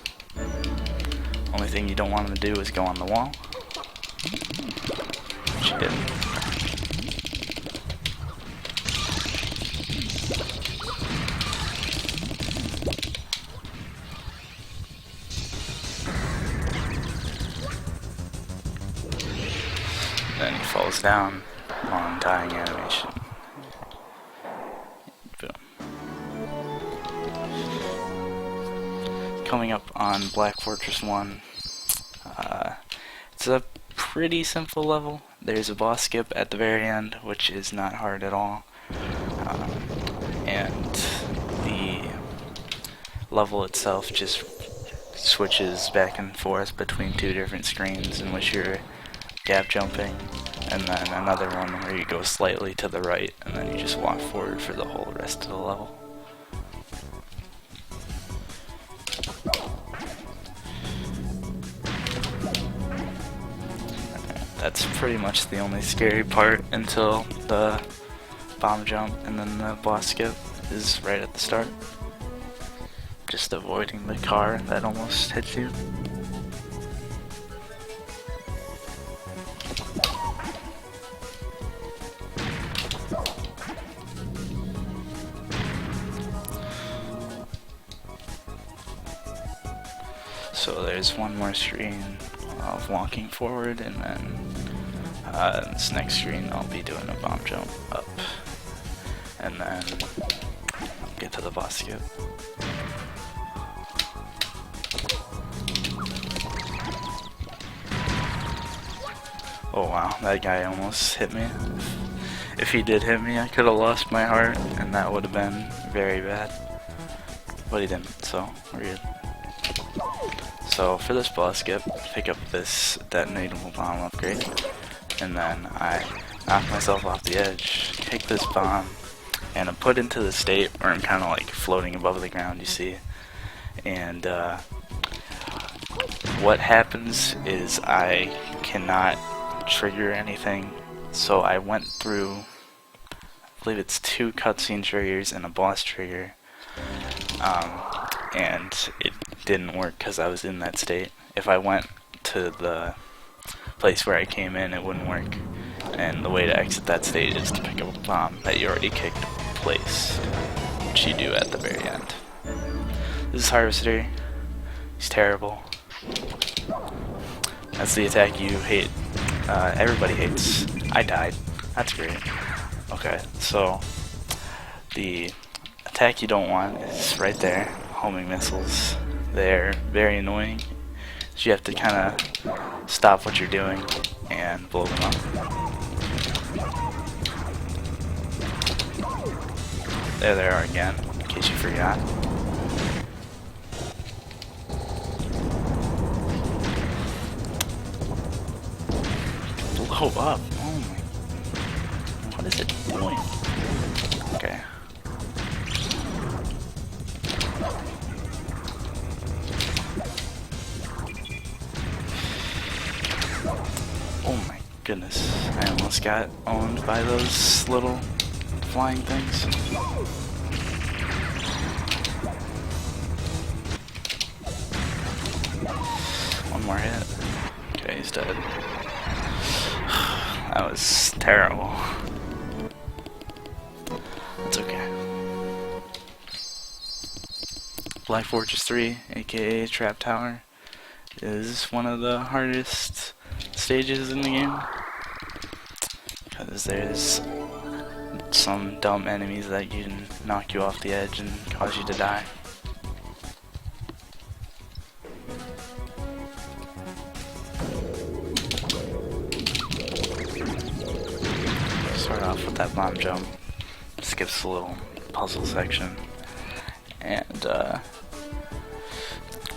Only thing you don't want him to do is go on the wall. Which he didn't. Then he falls down, long dying animation. Boom. Coming up on Black Fortress 1, it's a pretty simple level. There's a boss skip at the very end, which is not hard at all. And the level itself just switches back and forth between two different screens in which you're gap jumping, and then another one where you go slightly to the right and then you just walk forward for the whole rest of the level. That's pretty much the only scary part until the bomb jump, and then the boss skip is right at the start. Just avoiding the car that almost hits you. So there's one more screen of walking forward, and then this next screen I'll be doing a bomb jump up, and then I'll get to the boss skip. Oh wow, that guy almost hit me. If he did hit me, I could have lost my heart, and that would have been very bad. But he didn't, so we're good. So for this boss skip, pick up this detonatable bomb upgrade, and then I knock myself off the edge, kick this bomb, and I'm put into the state where I'm kind of like floating above the ground, you see. And what happens is I cannot trigger anything, so I went through, I believe it's 2 cutscene triggers and a boss trigger, and it didn't work because I was in that state. If I went to the place where I came in, it wouldn't work, and the way to exit that state is to pick up a bomb that you already kicked place, which you do at the very end. This is Harvester. He's terrible. That's the attack you hate. Everybody hates. I died. That's great. Okay, so the attack you don't want is right there. Homing missiles. They're very annoying. So you have to kind of stop what you're doing and blow them up. There they are again, in case you forgot. Blow up. Oh my. What is it doing? Okay. Oh my goodness. I almost got owned by those little flying things. One more hit. Okay, he's dead. That was terrible. It's okay. Black Fortress 3, aka Trap Tower, is one of the hardest stages in the game, because there's some dumb enemies that can knock you off the edge and cause you to die. Start off with that bomb jump, skips a little puzzle section, and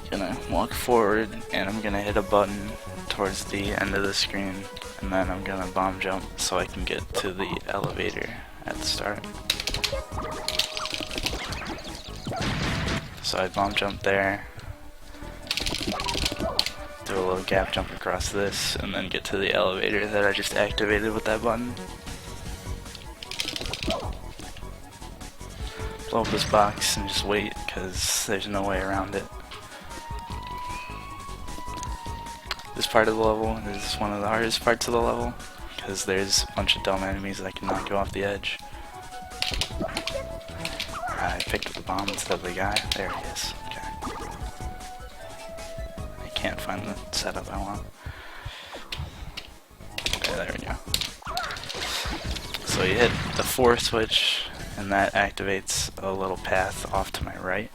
gonna walk forward, and I'm gonna hit a button towards the end of the screen, and then I'm gonna bomb jump so I can get to the elevator at the start. So I bomb jump there, do a little gap jump across this, and then get to the elevator that I just activated with that button. Blow up this box and just wait, because there's no way around it. This part of the level is one of the hardest parts of the level, because there's a bunch of dumb enemies that can knock you off the edge. I picked up the bomb instead of the guy. There he is. Okay. I can't find the setup I want. Okay, there we go. So you hit the 4 switch, and that activates a little path off to my right.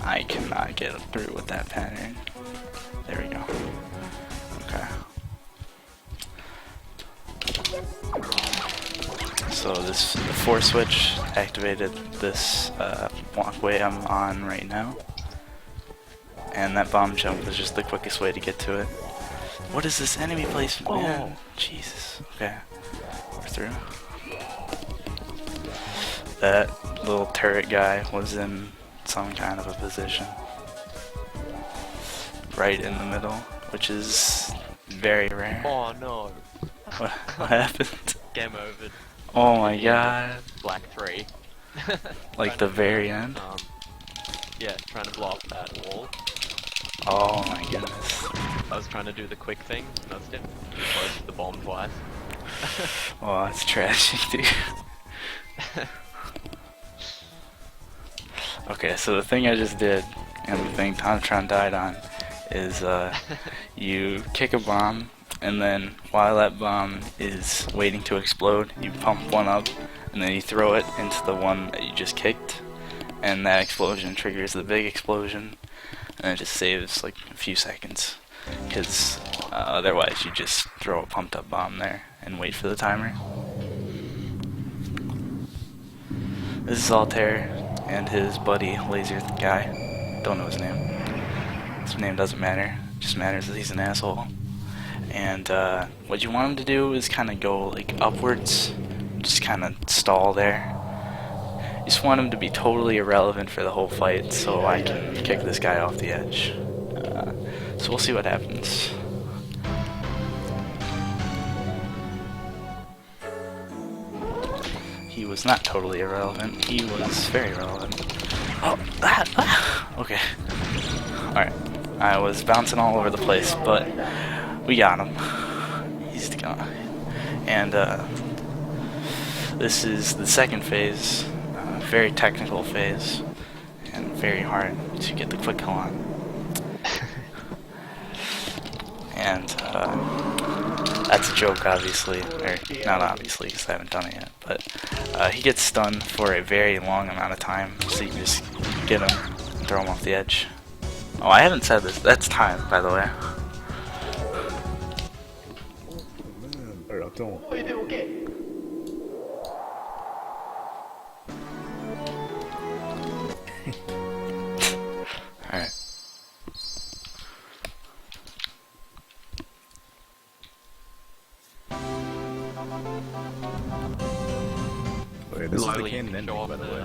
I cannot get through with that pattern. There we go. Okay. So this the 4 switch activated this walkway I'm on right now, and that bomb jump was just the quickest way to get to it. What is this enemy placement, man? Jesus. Okay, we're through. That little turret guy was in some kind of a position right in the middle, which is very rare. Oh no. What happened? Game over. Oh my god. Black 3. Like the very end? Yeah, trying to blow up that wall. Oh my goodness. I was trying to do the quick thing, and I didn't close the bomb twice. Oh, that's tragic, dude. Okay, so the thing I just did, and the thing Tomtron died on, is you kick a bomb, and then while that bomb is waiting to explode, you pump one up, and then you throw it into the one that you just kicked, and that explosion triggers the big explosion, and it just saves like a few seconds, because otherwise you just throw a pumped up bomb there and wait for the timer. This is Altair and his buddy, Laser guy. Don't know his name. His name doesn't matter. Just matters that he's an asshole. And what you want him to do is kind of go like upwards, just kind of stall there. You just want him to be totally irrelevant for the whole fight, so I can kick this guy off the edge. So we'll see what happens. He was not totally irrelevant. He was very relevant. Oh, okay. Alright. I was bouncing all over the place, but we got him. He's gone. And this is the second phase. Very technical phase. And very hard to get the quick kill on. And that's a joke, obviously. Or, not obviously, because I haven't done it yet. But he gets stunned for a very long amount of time. So you can just get him and throw him off the edge. Oh, I haven't said this. That's time, by the way. Alright. Wait, this is the Literally, canon ending, show off by the way.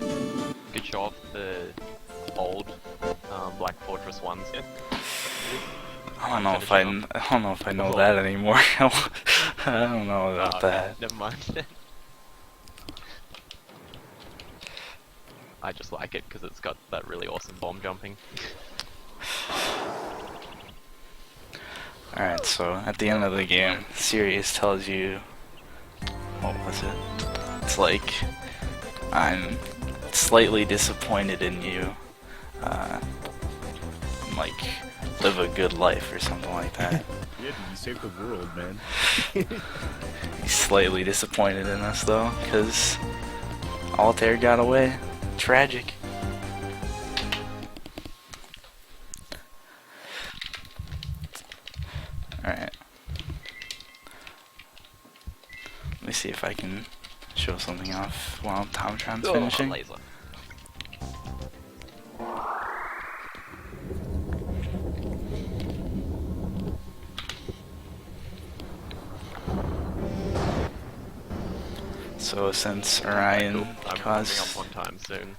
you could show off the old Black Fortress ones. Yeah. I don't know if I know that anymore. I don't know about Okay, that. never mind then. I just like it because it's got that really awesome bomb jumping. Alright, so at the end of the game, Sirius tells you, what was it? It's like, I'm slightly disappointed in you. Like, live a good life or something like that. Yeah, dude, you saved the world, man. He's slightly disappointed in us though, because Altair got away. Tragic. Alright. Let me see if I can show something off while Tomtron's finishing. Laser. So since Orion Cool. I'm coming caused... up one time soon.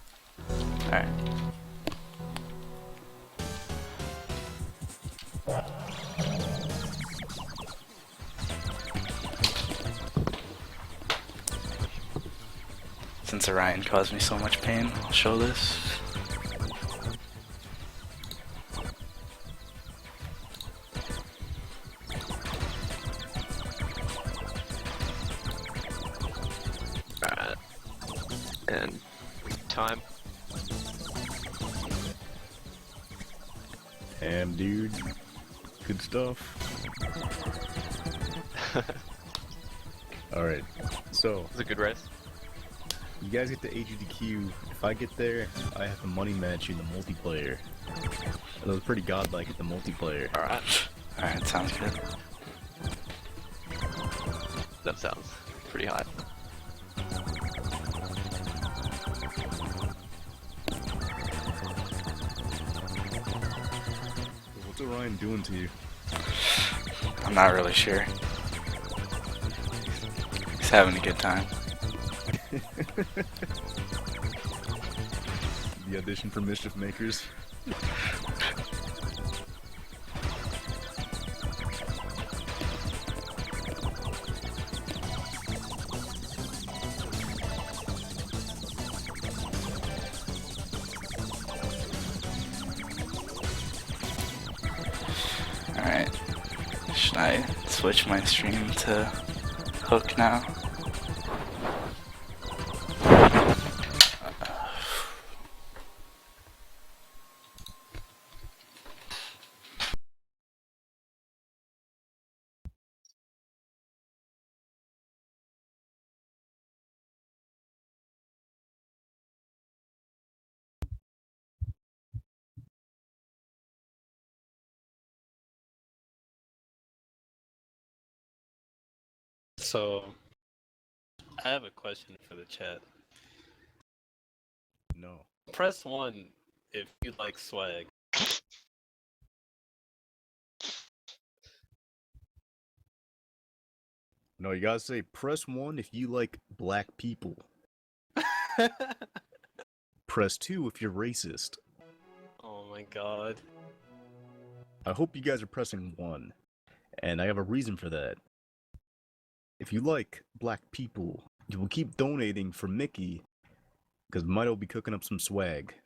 Alright. Since Orion caused me so much pain, I'll show this. Alright. And time. Damn, dude. Good stuff. Alright, so, It's a good race. you guys get the AGDQ. If I get there, I have to money match you in the multiplayer. That was pretty godlike at the multiplayer. Alright. Alright, sounds good. That sounds pretty high. What's Orion doing to you? I'm not really sure. He's having a good time. The audition for Mischief Makers? Alright. Should I switch my stream to Hook now? So I have a question for the chat. No. Press 1 if you like swag. No, you gotta say press 1 if you like black people. Press 2 if you're racist. Oh my god. I hope you guys are pressing 1. And I have a reason for that. If you like black people, you will keep donating for Mickey, because Might will be cooking up some swag.